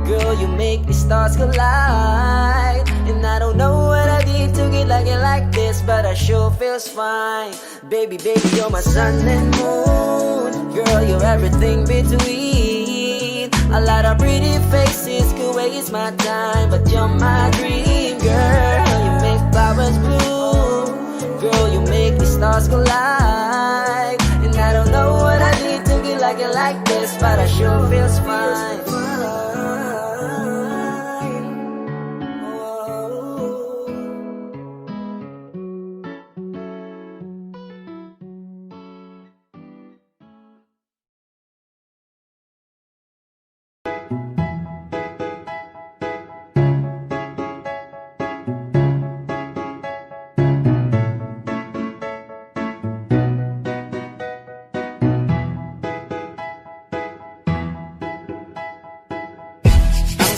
girl, you make the stars collide. And I don't know what I did to get like it like this, but I sure feels fine. Baby, baby, you're my sun and moon, girl, you're everything between. A lot of pretty faces could waste my time, but you're my dream girl. You make flowers bloom, girl, you make the stars collide. And I don't know what I did to get like it like this, but I sure feels fine.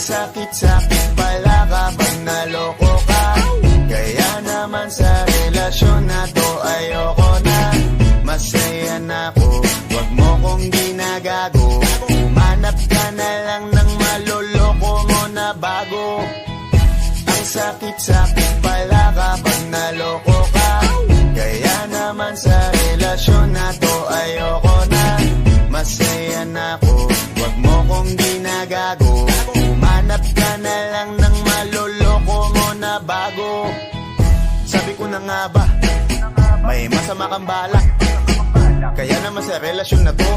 Sakit-sakit pala kapag naloko ka. Kaya naman sa relasyon na to ayoko na. Masaya na ako, wag mo kong ginagago. Umanap ka na lang ng maloloko mo na bago. Ang sakit-sakit pala kapag naloko ka. Kaya naman sa relasyon na to ayoko na. Masaya na ako, wag mo kong ginagago. Umanap ka na lang ng maloloko mo na bago. Sabi ko na nga ba, may masama kang balak. Kaya naman sa relasyon na to,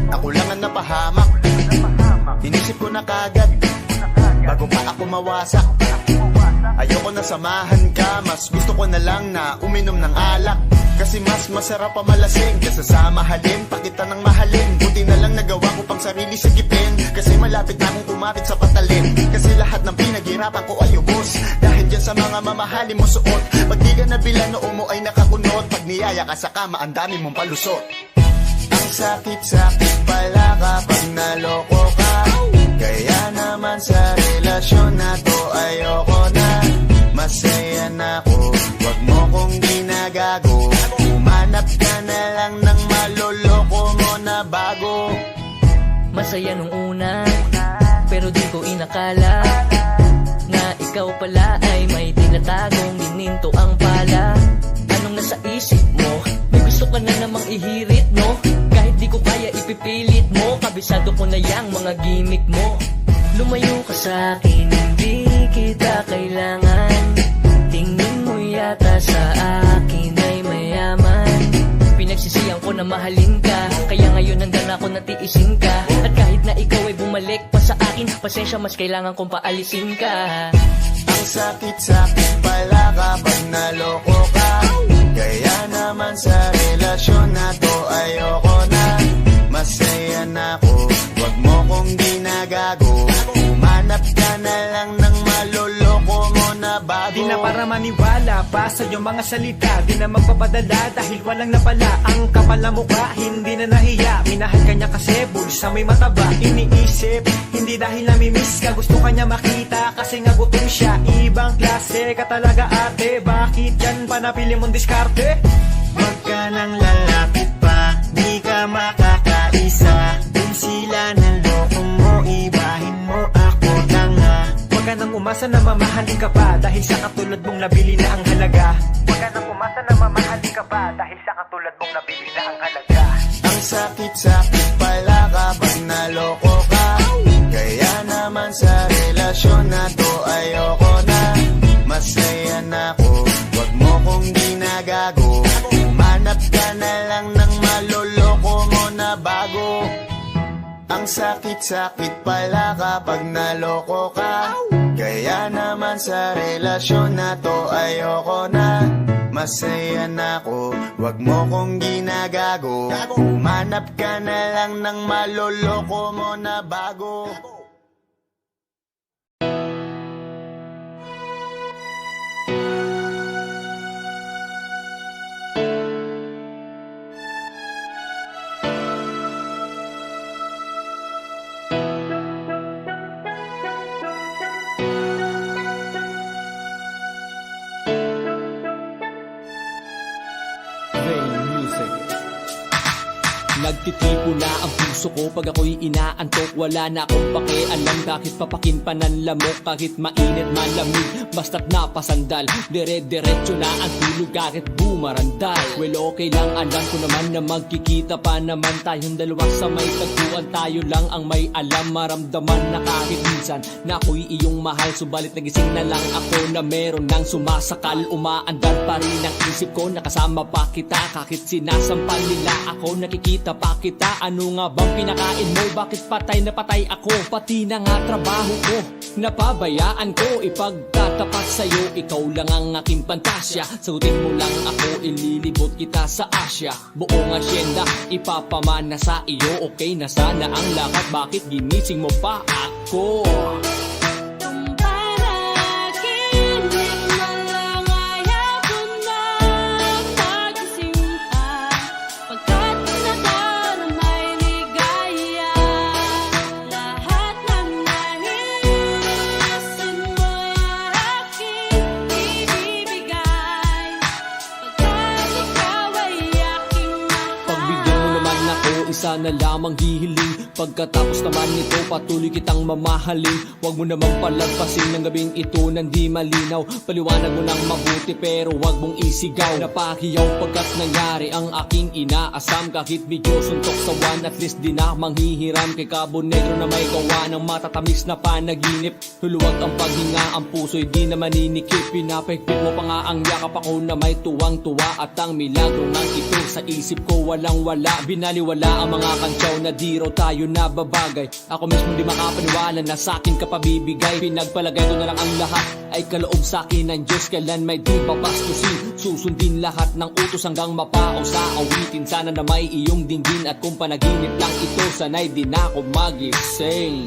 ako lang ang napahamak. Inisip ko na kagad, bago pa ako mawasak. Ayoko na samahan ka, mas gusto ko na lang na uminom ng alak. Kasi mas masarap pa malasing kesa sa mahalin, pakita ng mahalin. Buti na lang nagawa ko pang sarili sigipin, kasi malapit na akong kumapit sa patalim. Kasi lahat ng pinaghirapan ko ay ubos, dahil dyan sa mga mamahalin mo suot. Pag di ka nabilan, noo mo ay nakakunot. Pag niyaya ka sa kama, ang dami mong palusot. Ang sakit-sakit pala kapag naloko ka. Kaya naman sa relasyon na to ayoko na. Masaya na ako, wag mo kong ginagago. Umanap ka na lang ng maloloko mo na bago. Masaya nung una, pero di ko inakala na ikaw pala ay may tinatagong gininto ang pala. Anong nasa isip mo? May gusto ka na namang ihirit, no? Kahit di ko kaya ipipilit mo, kabisado ko na yang mga gimmick mo. Lumayo ka sa akin, hindi kita kailangan. Tingin mo yata sa akin ay mayaman. Pinagsisiyan ko na mahalin ka, kaya ngayon nandan ako na tiisin ka. At kahit na ikaw ay bumalik pa sa akin, pasensya, mas kailangan kong paalisin ka. Ang sakit-sakit pala kapag naloko ka. Kaya naman sa relasyon na to ayoko na. Masaya na ako, wag mo kong ginagago. Umanap ka na lang ng maloloko mo na bago. Di na para maniwala pa sa iyong mga salita. Di na magpapadala dahil walang napala. Ang kapal na mukha, hindi na nahiya. Minahal ka niya kasi bulsa may mataba. Iniisip, hindi dahil namimiss ka. Gusto ka niya makita kasi nga gutom siya. Ibang klase ka talaga ate. Bakit yan pa napili mong diskarte? Wag ka nang lalapit pa, di ka makakaisa. Kung sila naloko mo, ibahin mo ako tanga. Wag ka nang umasa na mamahalin ka pa, dahil sa katulad mong nabili na ang halaga. Wag ka nang umasa na mamahalin ka pa, dahil sa katulad mong nabili na ang halaga. Ang sakit-sakit pala kapag naloko ka. Kaya naman sa relasyon na to ayoko na. Masaya na ako, wag mo kong ginagago. Umanap ka na lang ng maloloko mo na bago. Ang sakit-sakit pala kapag naloko ka. Kaya naman sa relasyon na to ayoko na. Masaya na ako, wag mo kong ginagago. Umanap ka na lang ng maloloko mo na bago. Titipo na ang puso ko pag ako'y inaantok. Wala na akong pakialam kahit papakin pa ng lamok. Kahit mainit malamig, basta't napasandal. Dire-diretso na ang tulog kahit bumarandal. Well okay lang, alam ko naman na magkikita pa naman tayong dalawa sa may tagpuan. Tayo lang ang may alam, maramdaman na kahit minsan na ako'y iyong mahal. Subalit nagising na lang ako na meron nang sumasakal. Umaandar pa rin ang isip ko, nakasama pa kita. Kahit sinasampal nila ako, nakikita pa kita. Ano nga bang pinakain mo? Bakit patay na patay ako? Pati na nga trabaho ko, napabayaan ko. Ipagtatapat sa'yo, ikaw lang ang aking pantasya. Sagutin mo lang ako, ililibot kita sa Asya. Buong asyenda, ipapamana sa iyo. Okay na sana ang lahat, bakit ginising mo pa ako? Isa na lamang hihiling, pagkatapos naman nito patuloy kitang mamahalin. Huwag mo namang palagpasin ng gabing ito nang di malinaw. Paliwanag mo nang mabuti pero huwag mong isigaw. Napahiyaw pagkat nangyari ang aking inaasam. Kahit medyo suntok sa one, at least di na manghihiram. Kay Cabo Negro na may gawa ng matatamis na panaginip. Huluwag ang paghinga, ang puso'y di na maninikip. Pinapahigpit mo pa nga ang yakap ako na may tuwang-tuwa. At ang milagro ng ito sa isip ko walang-wala. Binaliwala ang mga kantsaw na di raw tayo nababagay. Ako mismo di makapaniwala na sa'kin ka pabibigay. Pinagpalagay ko na lang ang lahat ay kaloob sa'kin ng Diyos. Kailan may di papastusin, susundin lahat ng utos hanggang mapao sa awitin. Sana na may iyong dinggin at kung panaginip lang ito, sana'y di na ako magising.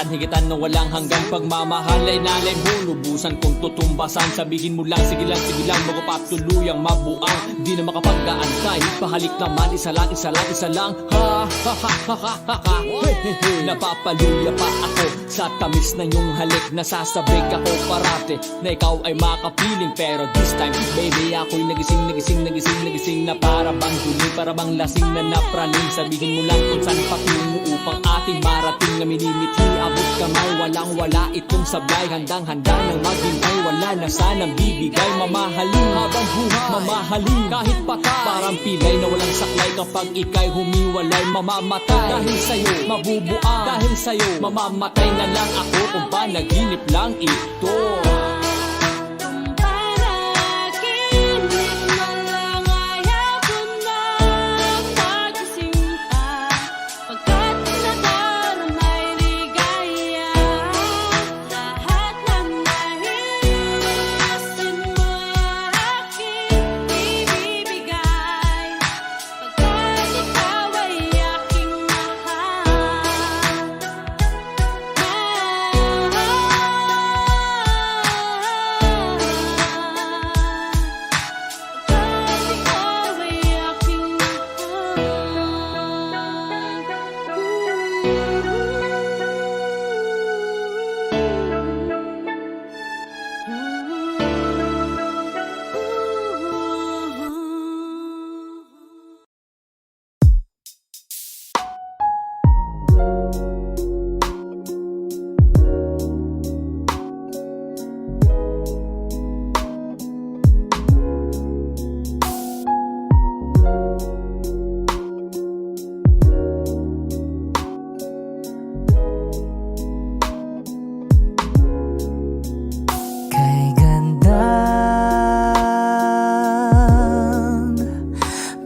Higitan ng walang hanggang pagmamahal ay nalay mo. Lubusan kong tutumbasan, sabihin mo lang sige lang magpapatuluyang mabuang. Di na makapag-aantay, pahalik naman isa lang ha ha ha ha ha ha ha. Napapaluya pa ako sa tamis na iyong halik. Nasasabik ako parate na ikaw ay makapiling. Pero this time baby ako'y nagising na para bang duling, para bang lasing na napraning. Sabihin mo lang kung saan patungo upang ating marating na minimithi. Abot kamay, walang-wala itong sablay. Handang-handa nang maghintay, wala na sanang bibigay. Mamahalin habang buhay, mamahalin kahit patay. Parang pilay na walang saklay kapag ika'y humiwalay. Mamamatay dahil sa'yo, mabubuang dahil sa'yo. Mamamatay na lang ako kung panaginip lang ito.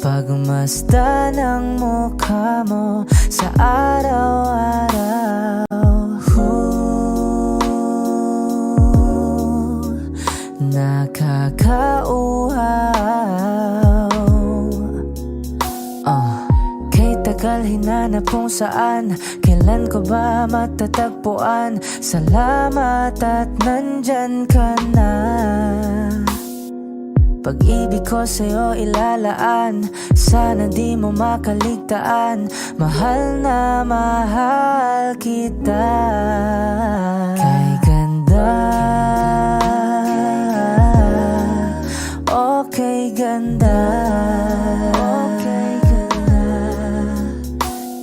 Pagmasta ng mukha mo sa araw-araw. Nakakauhaw. Kay tagal hinanap kung saan, kailan ko ba matatagpuan. Salamat at nandyan ka na. Pag-ibig ko sa'yo ilalaan, sana di mo makaligtaan. Mahal na mahal kita. Kay ganda, okay ganda, okay ganda,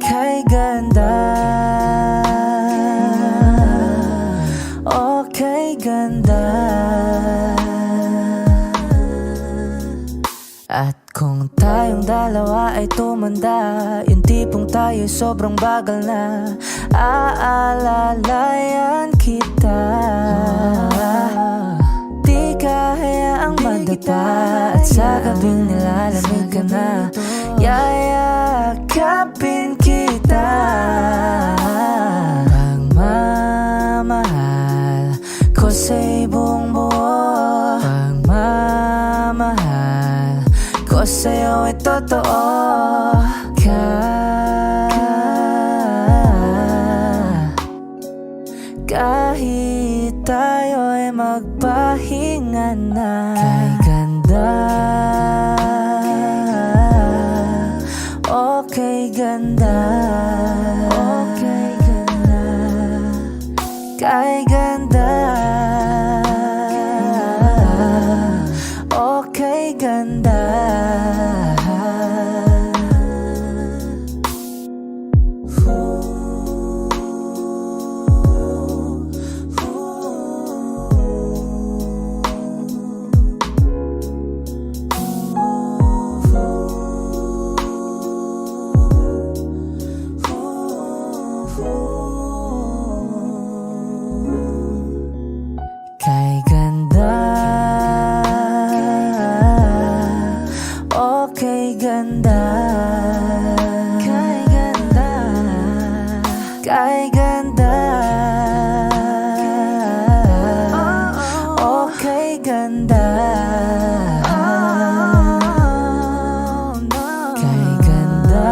kay ganda, okay ganda. At kung tayong dalawa ay tumanda, yung tipong tayo'y sobrang bagal na, aalalayan kita. Di kahayaang madapa, at sa gabing nilalamig ka na, yayakapin kita. Pagmamahal ko sa'y buong buo, pagmamahal ko sa'yo ay totoo. Kahit tayo'y magpahinga na, kay ganda, okay ganda, okay ganda, kay ganda, okay ganda. Kay ganda, okay ganda, kay ganda, kay ganda, okay ganda, kay ganda,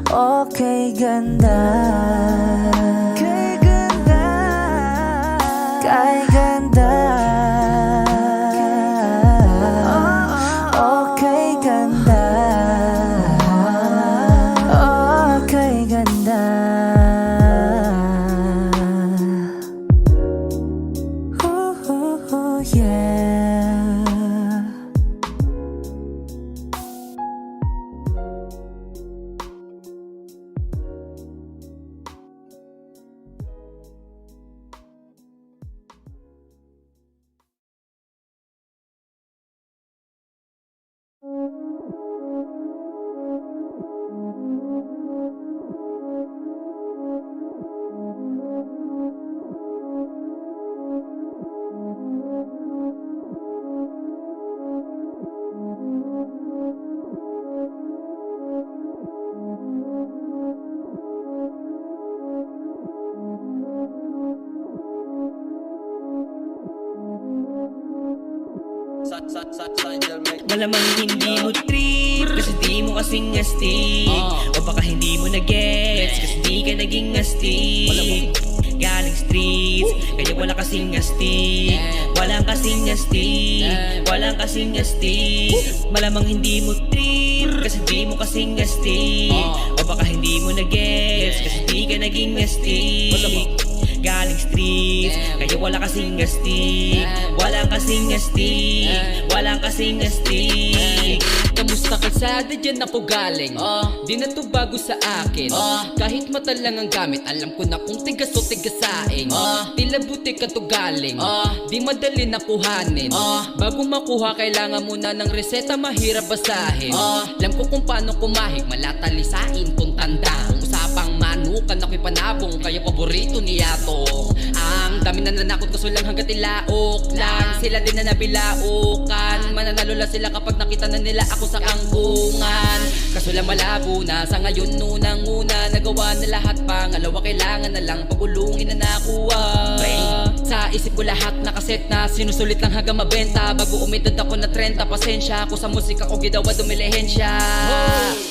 okay ganda. Kay ganda, okay ganda, okay ganda. Ooh, yeah. Malamang hindi mo trip kasi di mo kasing astig, o baka hindi mo na-gets kasi di ka naging astig. Galing streets, kaya wala kasing astig, walang kasing astig, walang kasing astig. Malamang hindi mo trip kasi di mo kasing astig, o baka hindi mo na-gets kasi di ka naging astig. Galing streets, kaya wala kasing astig, walang kasing astig, walang kasing astig. Kamusta kalsada dyan ako galing? Di na to bago sa akin. Kahit mata lang ang gamit, alam ko na kung tigas o tigasaing. Tila buti ka to galing, di madali na kuhanin. Bago makuha kailangan muna ng reseta, mahirap basahin. Alam ko kung paano kumahig, malatalisain kung tanda. Usapang manukan ako'y panabong, kaya paborito ni Yato. Ang dami na nanakot kaso lang hanggat ilaok lang. Sila din na nabilaukan, mananalo lang sila kapag nakita na nila ako sa kangkungan. Kaso lang malabo na sa ngayon, nunang-una nagawa na lahat. Pangalawa kailangan na lang pagulungin na nakuha. Sa isip ko lahat nakaset na, sinusulit lang hanggang mabenta. Bago umidad ako na 30, pasensya ako sa musika ko gidawa dumilihensya.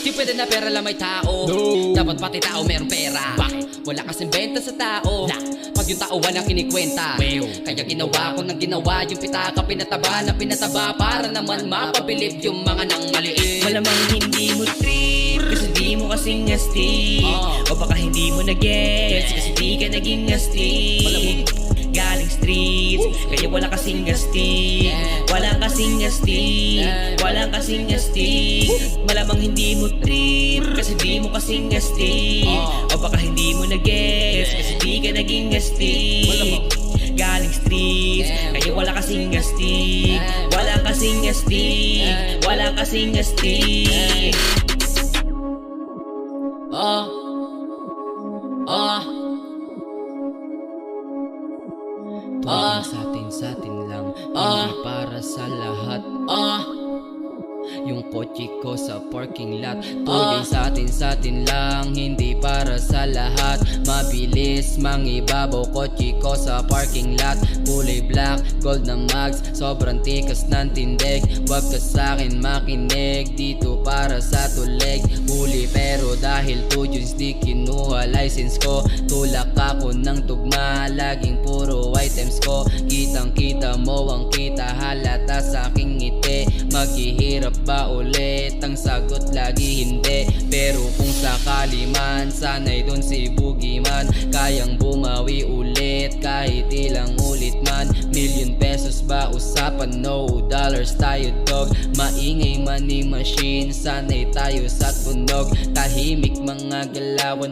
Di pwede na pera lang may tao, dapat pati tao meron pera. Bakit? Wala kasing benta sa tao, pag yung tao walang kinikwenta. Kaya ginawa ko ng ginawa, yung pitaka pinataba na pinataba, para naman mapabilib yung mga nang maliit. Malamang hindi mo trip kasi di mo kasing astig. O baka hindi mo na-gets kasi di ka naging astig. Galing streets, kaya wala kasing astig. Walang kasing astig, walang kasing astig. Malamang hindi mo trip kasi di mo kasing astig. O baka hindi mo na-gets kasi di ka naging astig. Galing streets, kaya wala kasing astig. Walang kasing astig, walang kasing astig. Tuloy sa atin lang, hindi para sa lahat. Yung kotse ko sa parking lot, tuloy sa atin lang, hindi para sa lahat. Mabilis mangibabaw kotse ko sa parking lot. Kulay black, gold na mags, sobrang tikas ng tindig. Wag ka sa'kin makinig, dito para sa tulig. Huli pero dahil 2 Junes di kinuha license ko. Tulak ako ng tugma, laging puro items ko. Kitang kita mo ang kita, halata sa aking ngiti. Maghihirap ba ulit? Ang sagot lagi hindi. Pero kung sakali man, sana'y dun si Boogeyman. Kayang bumawi ulit kahit ilang ulit man. ₱1,000,000 ba usapan? No dollars tayo dog. Maingay money machine, sana'y tayo sa tunog. Tahimik mga galawan,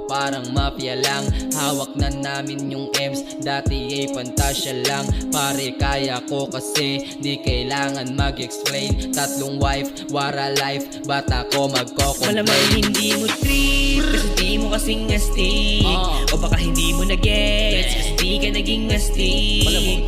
parang mafia lang. Hawak na namin yung M's, dati ay pantasya lang. Pare kaya ko kasi, di kailangan mag-explain. 3 wife, wara life, bata ko magko-complain. Malamang hindi mo trip kasi di mo kasing astig. O baka hindi mo na-gets kasi di ka naging astig.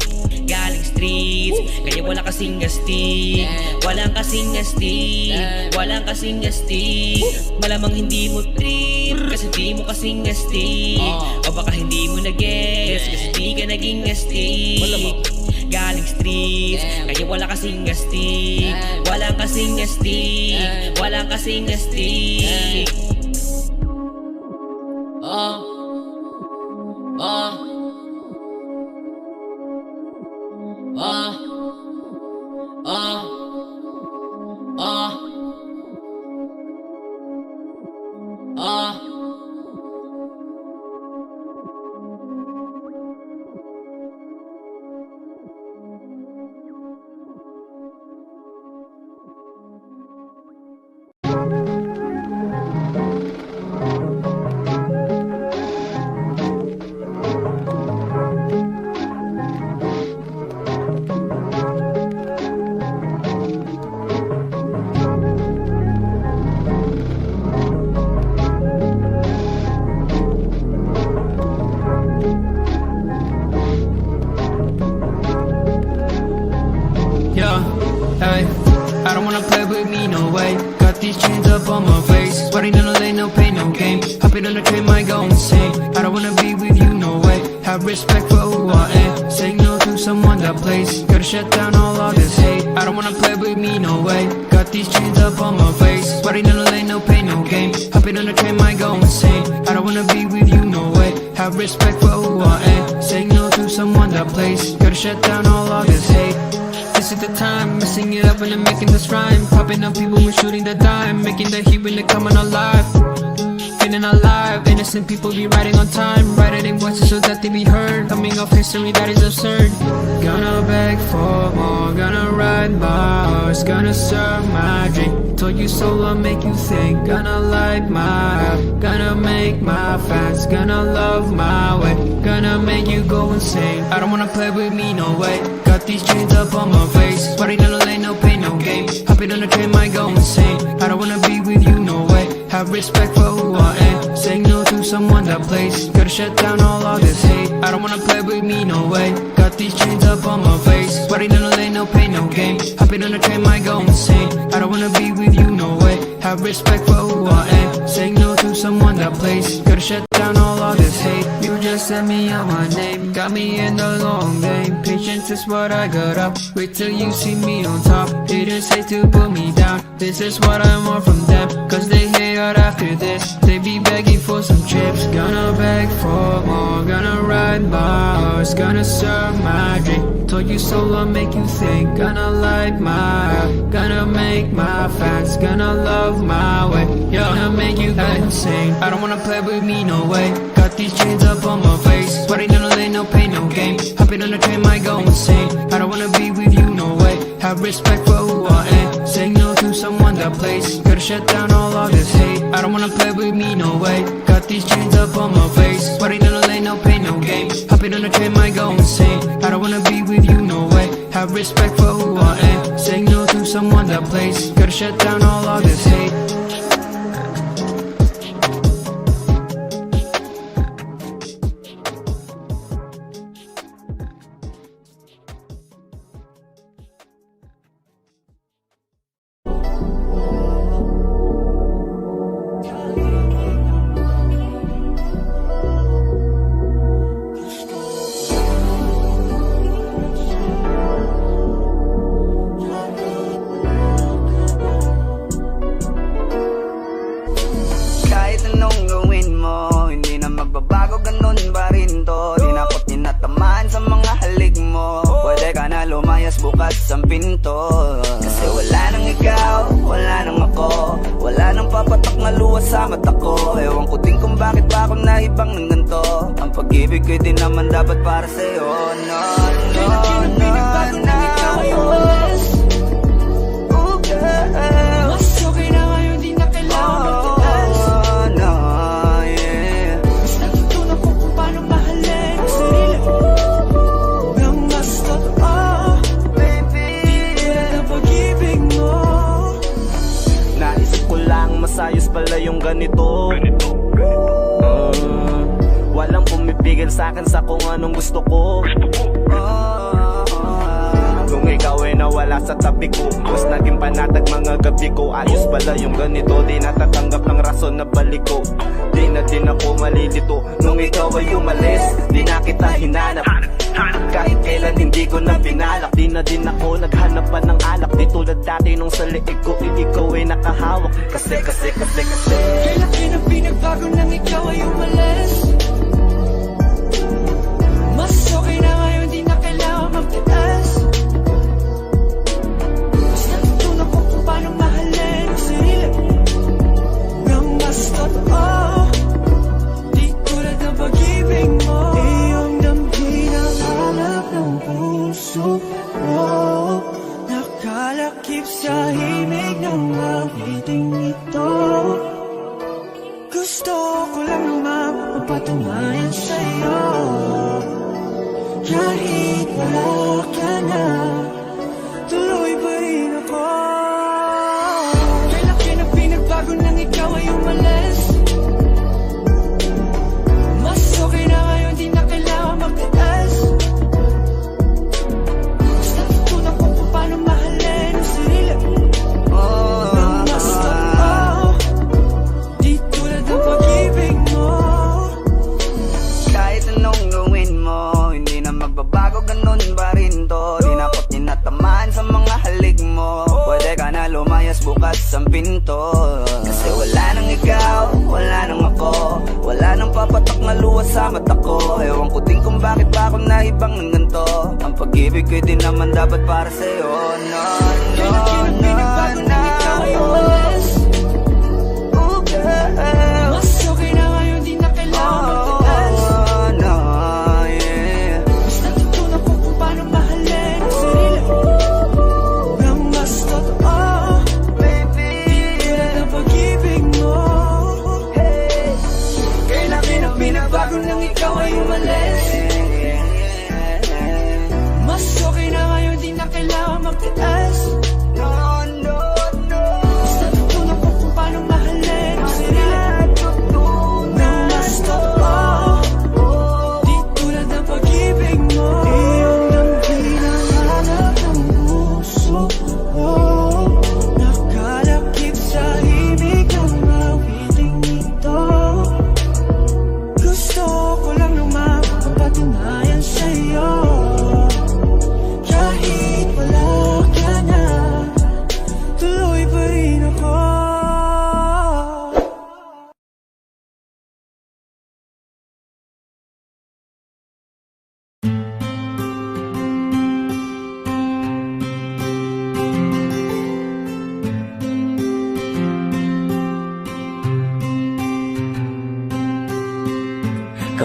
Galing streets, kaya wala kasing astig. Walang kasing astig, walang kasing astig. Malamang hindi mo trip kasi di mo kasing astig. O baka hindi mo na-gets kasi di ka naging astig. Galing streets, kaya wala kasing astig. Walang kasing astig, walang kasing astig. Yeah, hey, I don't wanna play with me, no way. Got these chains up on my face, sweating in the lane, no pain, no game. Hopping on the train, might go insane. I don't wanna be with you, no way. Have respect for who I am. Saying no to someone that plays, gotta shut down all this hate. I don't wanna play with me, no way. Got these chains up on my face, sweating in the lane, no pain, no game. Hopping on the train, might go insane. I don't wanna be with you, no way. Have respect for who I am. Saying no to someone that plays, gotta shut down all this hate. This is the time, messing it up and I'm making this rhyme. Popping up people when shooting the dime, making the heat when they coming alive. Feeling alive, innocent people be riding on time, writing in voices so that they be heard. Coming off history that is absurd. Gonna beg for more, gonna ride my horse, gonna serve my drink. Told you so, I'll make you think. Gonna light my up, gonna make my fans, gonna love my way, gonna make you go insane. I don't wanna play with me, no way. Got these chains up on my face, sweating in the lane, no pain, no game. Hopping on the train, might go insane. I don't wanna be with you, no way. Have respect for who I am. Saying no to someone that plays, gotta shut down all this hate. I don't wanna play with me, no way. Got these chains up on my face, sweating in the lane, no pain, no game. Hopping on the train, might go insane. I don't wanna be with you, no way. Have respect for who I am. Saying no to someone that plays, gotta shut down all this hate. You were just send me out my name. Got me in the long game. Patience is what I got up. Wait till you see me on top. Haters hate to put me down. This is what I want from them. Cause they hate out after this. They be begging for some chips. Gonna beg for more. Gonna ride my horse. Gonna serve my drink. Told you so, I'll make you think. Gonna light my up. Gonna make my facts. Gonna love my way. Yo, gonna make you go insane. I don't wanna play with me, no way. Got these chains up on my face. Sweating on the lane, no pain, no game. Hopping on the train, might go insane. I don't wanna be with you, no way. Have respect for who I am. Saying no to someone that plays. Gotta shut down all of this hate. I don't wanna play with me, no way. Got these chains up on my face. Sweating on the lane, no pain, no game. Hopping on the train, might go insane. I don't wanna be with you, no way. Have respect for who I am. Saying no to someone that plays. Gotta shut down all of this hate. Kahit anong gawin mo, hindi na magbabago, ganun pa rin to. Di na ako tinatamaan sa mga halik mo. Pwede ka na lumayas, bukas ang pinto. Kasi wala nang ikaw, wala nang ako. Wala nang papatak na luha sa mata ko. Ewan ko din kung bakit ba ako naibang ng ganito. Ang pag-ibig ko'y di naman dapat para sa'yo. No, no, no, no. Oh, girl. Mas okay na ngayon, di na kailangan magtaas. No, yeah. Mas natutunan ko kung paano mahalin ang sarili nang mas totoo. Baby, Ang pag-ibig mo. Naisip ko lang masayos pala yung ganito. Walang pumipigil sa'kin sa kung anong gusto ko. Kung ikaw ay nawala sa tabi ko, mas naging panatag mga gabi ko. Ayos pala yung ganito, di natatanggap ng rason na balik ko. Di na din ako malilito nung ikaw ay umalis. Di na kita hinanap, kahit kailan hindi ko na pinalak. Di na din ako naghanap pa ng alak. Di tulad dati nung sa liig ko, ikaw ay nakahawak. Kasi Kailan na pinagbago nang ikaw ay umalis. Mas okay na ngayon, di na kailangan magtaas. Mas natutunan ko kung paano mahalin ang sarili nang mas totoo. Di tulad ng pag-ibig mo. Iyong damhin ang hanap ng puso mo. Nakalakip sa himig ng awiting ito. Gusto ko lang naman mapatunayan sa'yo. Kahit wala ka na, tuloy pa rin ako. Kailan na pinagbago nang ikaw ay umalis. Mas okay na ngayon, di na kailangan magtaas. Mas natutunan ko kung paano mahalin ang sarili nang mas totoo. Di tulad ng pag-ibig mo. kahit anong gawin mo, hindi na magbabago, ganun pa rin to. Di na ako tinatamaan sa mga halik mo. Pwede ka na lumayas, bukas ang pinto. Kasi wala nang ikaw, wala nang ako. Wala nang papatak na luha sa mata ko. Ewan ko din kung bakit ba ako naibang ng ganito. Ang pag-ibig ko'y di naman dapat para sa'yo. No, no, no, no. Oh, girl. Mas okay na ngayon, di na kailangan magtaas. No, yeah. Mas natutunan ko kung paano mahalin ang sarili nang mas totoo. Baby, Tulad ng pag-ibig mo. Kailan na pinagbago nang ikaw ay umalis. Mas okay na ngayon, di na kailangan magtaas.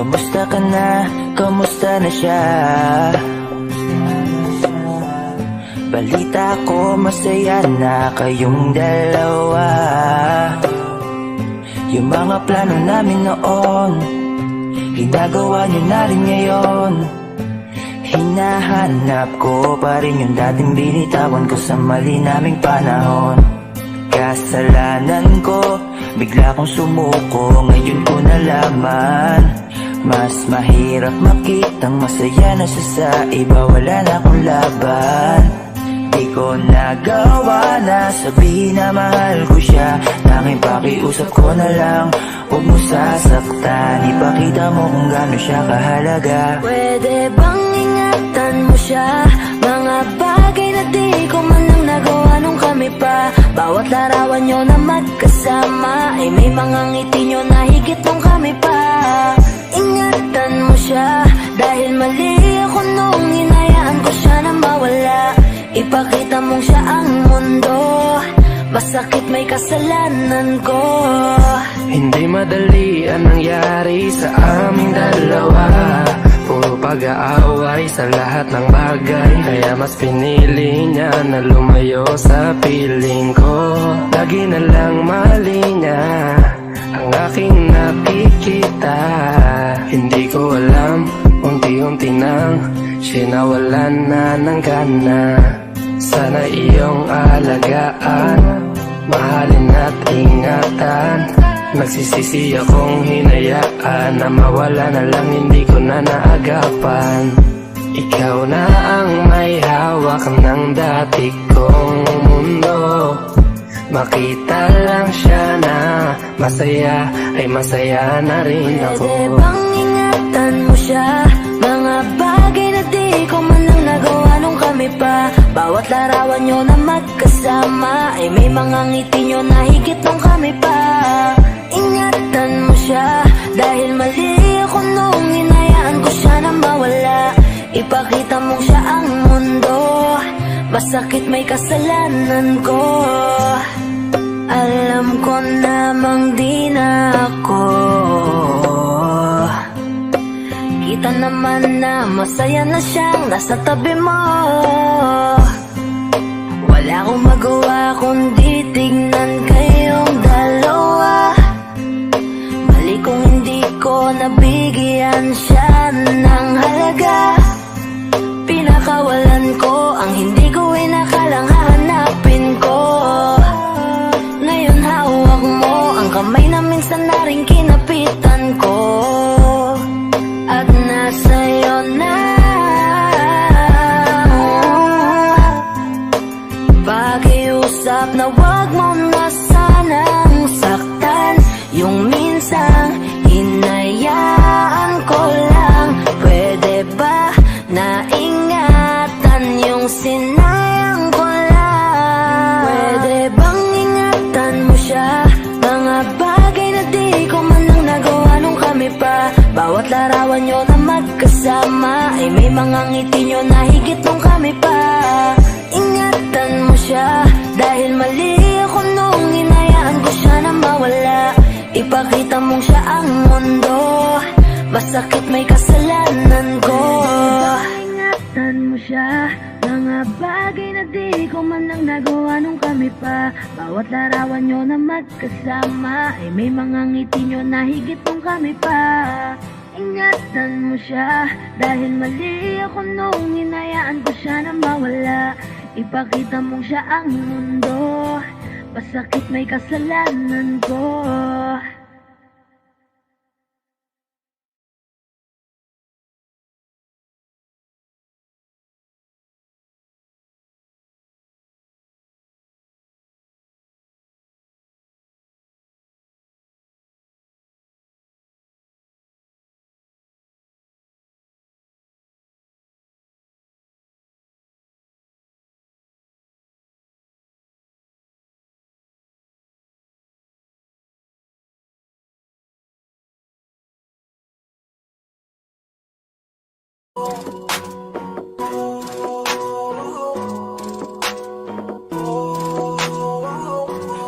Kamusta ka na? Kamusta na siya? Balita ko masaya na kayong dalawa. Yung mga plano namin noon, ginagawa niyo na rin ngayon. Hinahanap ko pa rin yung dating binitawan ko sa mali naming panahon. Kasalanan ko, bigla kong sumuko, ngayon ko nalaman. Mas mahirap makitang masaya na siya sa iba, wala na akong laban. Di ko nagawa na sabihin na mahal ko siya, tanging pakiusap ko na lang, huwag mo sasaktan. Ipakita mo kung gaano siya kahalaga. Pwede bang ingatan mo siya? Mga bagay na di ko man lang nagawa nung kami pa. Bawat larawan nyo na magkasama ay may mga ngiti nyo na higit nung kami pa. Ingatan mo siya dahil mali ako nung hinayaan ko siya na mawala. Ipakita mong siya ang mundo, masakit may kasalanan ko. Hindi madali ang nangyari sa aming dalawa. Puro pag-aaway sa lahat ng bagay, kaya mas pinili niya na lumayo sa piling ko. Lagi na lang mali niya ang aking nakikita. Hindi ko alam, unti-unti nang sinawalan na ng gana. Sana iyong alagaan, mahalin at ingatan. Nagsisisi akong hinayaan na mawala na lang, hindi ko na naagapan. Ikaw na ang may hawak ng dati kong mundo. Makita lang siya na masaya, ay masaya na rin ako. Pwede bang ingatan mo siya? Mga bagay na di ko man lang nagawa nung kami pa. Bawat larawan nyo na magkasama ay may mga ngiti nyo na higit nung kami pa. Ingatan mo siya dahil mali ako nung hinayaan ko siya na mawala. Ipakita mong siya ang mundo, masakit may kasalanan ko. Alam ko namang di na ako. Kita naman na masaya na siyang nasa tabi mo. Wala akong magawa kundi tignan kayong dalawa. Mali kung hindi ko nabigyan siya ng halaga. Pinakawalan ko ang hindi ko inakalang hahanapin ko. Ngayon hawak mo ang kamay na minsan na rin kinapitan ko. At nasa'yo na pakiusap na wag mo na sanang saktan. Yung minsan hinayaan ko lang. Pwede ba na ingatan yung sinayang ko lang? Pwede bang ingatan mo siya? Mga bagay na di ko man lang nagawa nung kami pa. Bawat larawan nyo na magkasama ay may mga ngiti nyo na higit nung kami pa. Ingatan mo siya dahil mali ako nung hinayaan ko siya na mawala. Ipakita mong siya ang mundo, masakit may kasalanan ko. Ingatan mo siya, mga bagay na di ko man lang nagawa nung kami pa. Bawat larawan nyo na magkasama ay may mga ngiti nyo na higit nung kami pa. Ingatan mo siya dahil mali ako nung hinayaan ko siya na mawala. Ipakita mong siya ang mundo, masakit may kasalanan ko.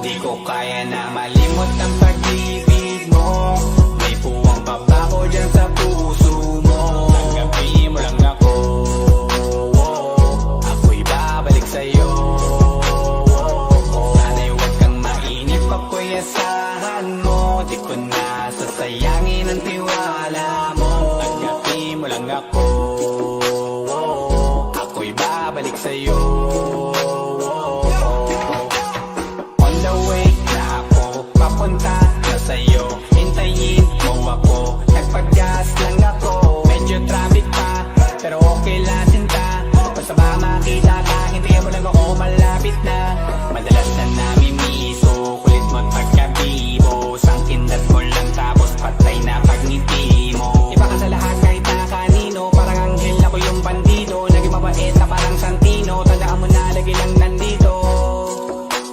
Di ko kaya na malimot ang pag-ibig mo. May puwang pa ba ko dyan sa puso Madalas na namimiso, kulit mo't pagkabibo, sangkindat mo lang tapos patay na pagngiti mo. Iba ka sa lahat kahit na kanino, parang anghel ako yung bandido, naging mabait na parang Santino, tandaan mo na lagi lang nandito.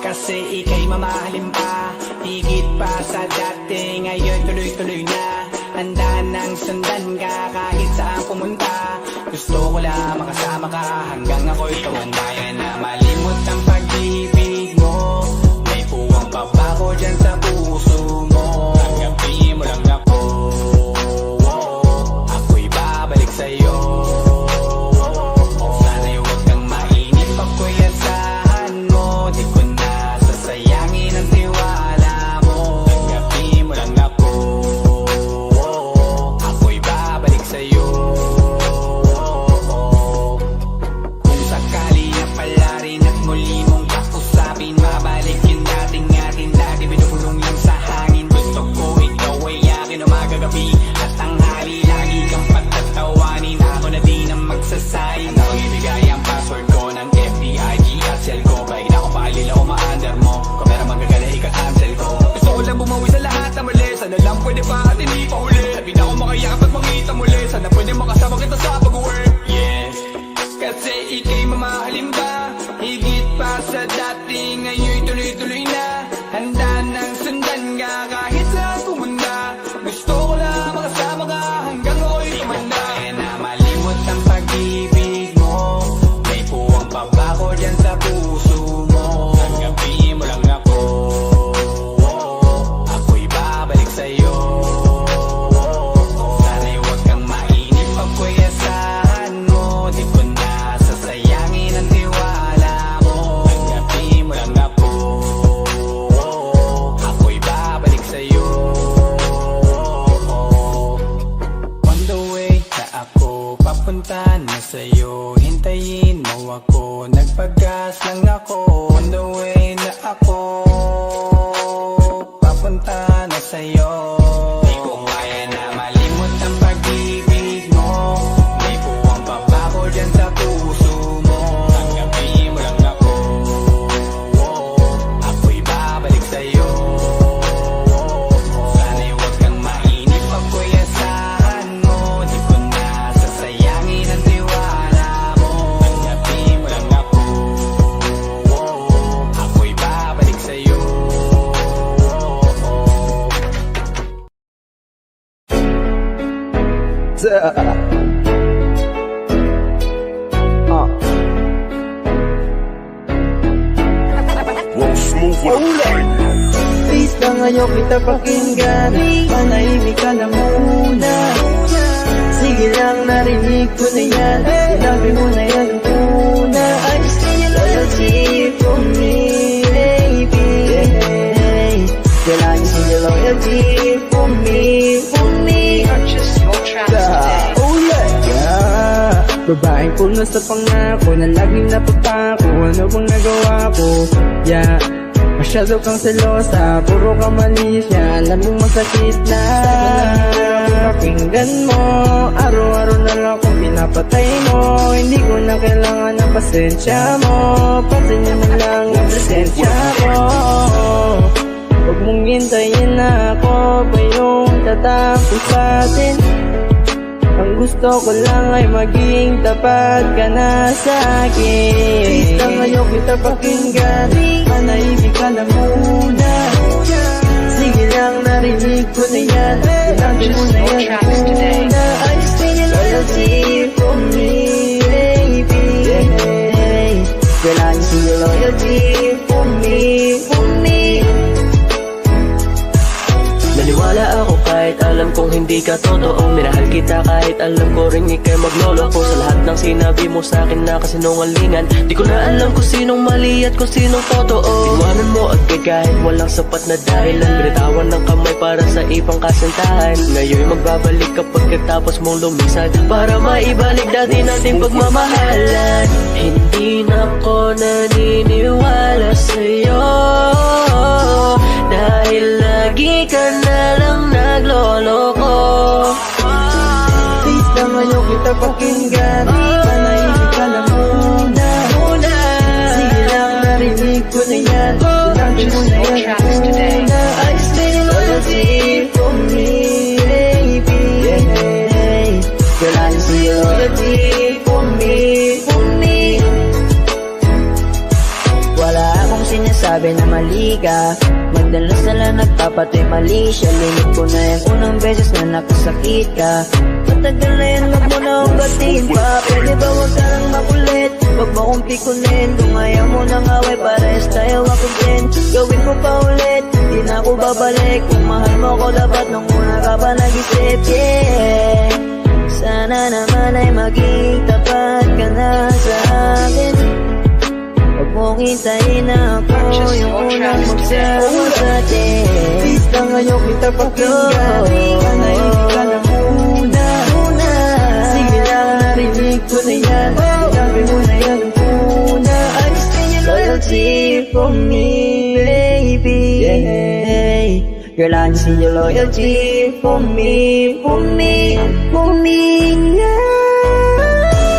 Kasi ika'y mamahalin pa, higit pa sa dati, ngayon tuloy-tuloy na. Handa nang sundan ka kahit saan pumunta. Gusto ko lang makasama ka hanggang ako'y tumanda. Kaya na malimot ang pag-ibig mo, may puwang pa ba ko dyan sa puso mo? Tanggapin mo lang ako, ako'y babalik sa'yo. Sana'y huwag kang mainip, ako'y asahan mo. Di ko na sasayangin ang tiwala mo. Tanggapin mo lang ako, ako'y babalik sa'yo. Kung sakali na pala rin at muli mong kausapin, mabalik yung dating atin, dati binubulong lang sa hangin. Gusto ko ikaw ay akin umagabi at tanghali, lagi kang patatawanin. Ako na din ang magsasayin, ako ibigay ang password ko ng FBIG at cell ko. Pag na ako paalila o ma-under mo, kung meron magagala ika-cancel ko. Gusto ko lang bumawi sa lahat ng mali, sana lang pwede pa at hindi pa huli. Sabi na ako makayakap at mangita muli, sana pwede makasama kita sa pag-work. Yes, kasi ika'y mamahalin pa, higit pa sa dati, ngayon tuloy-tuloy na. Handa nang sundan ka kahit saan pumunta. Gusto ko lang makasama ka hanggang ako'y tumanda. Kaya na malimot ang pag-ibig mo, may puwang pa ba ko dyan sa puso mo? Tanggapin mo lang ako, ako'y babalik sa'yo. Sana'y huwag kang mainip, ako'y asahan mo. Di ko na sasayangin ang tiwala mo. Tanggapin mo lang ako, ako'y babalik sa'yo. On the way na ako, papunta na sa'yo. Hintayin mo ako, nagpagas lang ako. On the way na ako, papunta na sa'yo. Di ko kaya na malimot ang pag-ibig mo, may puwang pa ba ko dyan sa puso mo? Tanggapin mo lang ako, ako'y babalik sa'yo. Sana'y huwag kang mainip, ako'y asahan mo. Di ko na sasayangin ang tiwala mo. Tanggapin mo lang ako, ako'y babalik sa'yo. Please lang ngayon kita pakinggan, manahimik ka na muna. Sige lang, narinig ko na yan, sinabi mo na yan muna. I just need your loyalty for me, baby. Kailangan see your loyalty for me, for me. Purchase your tracks today. Oh yeah. Babaeng puno sa pangako na laging napapako. Ano bang nagawa ko? Yeah. Masyado kang selosa, puro ka malisya. Alam mong masakit na pakinggan mo. Araw-araw na lang kung pinapatay mo. Hindi ko na kailangan ng pasensya mo. Pansinin mo lang ang presensya ko. Huwag mong hintayin na ako pa yung tatapos sa atin. Ang gusto ko lang ay maging tapat ka na sa akin. Please lang ngayon kita pakinggan, manahimik ka na muna. Sige lang, narinig ko na yan, sinabi mo na yan muna. I just need your loyalty for me, baby. Kailangan see your loyalty for me, for me. Naniwala ako kahit alam kong hindi ka totoo. Minahal kita kahit alam ko rin ika'y maglolo ko. Sa lahat ng sinabi mo sa'kin na kasinungalingan, di ko na alam kung sinong mali at kung sinong totoo. Iwanan mo agad kahit walang sapat na dahilan. Binitawan ng kamay para sa ibang kasintahan. Ngayon magbabalik kapag katapos mong lumisan, para maibalik dati nating pagmamahalan. Hindi na ako naniniwala sa'yo, dahil lagi ka na lang nagloloko. Please lang ngayon kita pakinggan, manahimik ka na muna. Sige lang, narinig narinig ko na yan. Sinabi mo na yan una. I just need your loyalty for me, baby. Girl, I just need your loyalty for me, for me. Wala akong sinasabi na mali ka. Magdalas na lang nagpapatay mali siya. Limit ko na yung unang beses na nakasakit ka. Matagal na yan, wag mo na akong batiin pa. Pwede ba wag ka lang makulit? Wag mo akong pikunin. Kung ayaw mo nang away, pares tayo ako din. Gawin mo pa ulit, di na ako babalik. Kung mahal mo ko dapat nung una ka pa nag-isip, yeah. Sana naman ay maging tapat ka na sa akin. Huwag mong hintayin na ako yung unang magsama sa atin. Please lang ngayon kita pakinggan. Manahimik ka na muna. Sige lang, narinig ko na yan. Sinabi mo na yan muna. I just need your loyalty for me, baby. Girl, I just need your loyalty for me, for me, for me, yeah.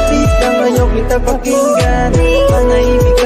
Please lang ngayon kita pakinggan. Manahimik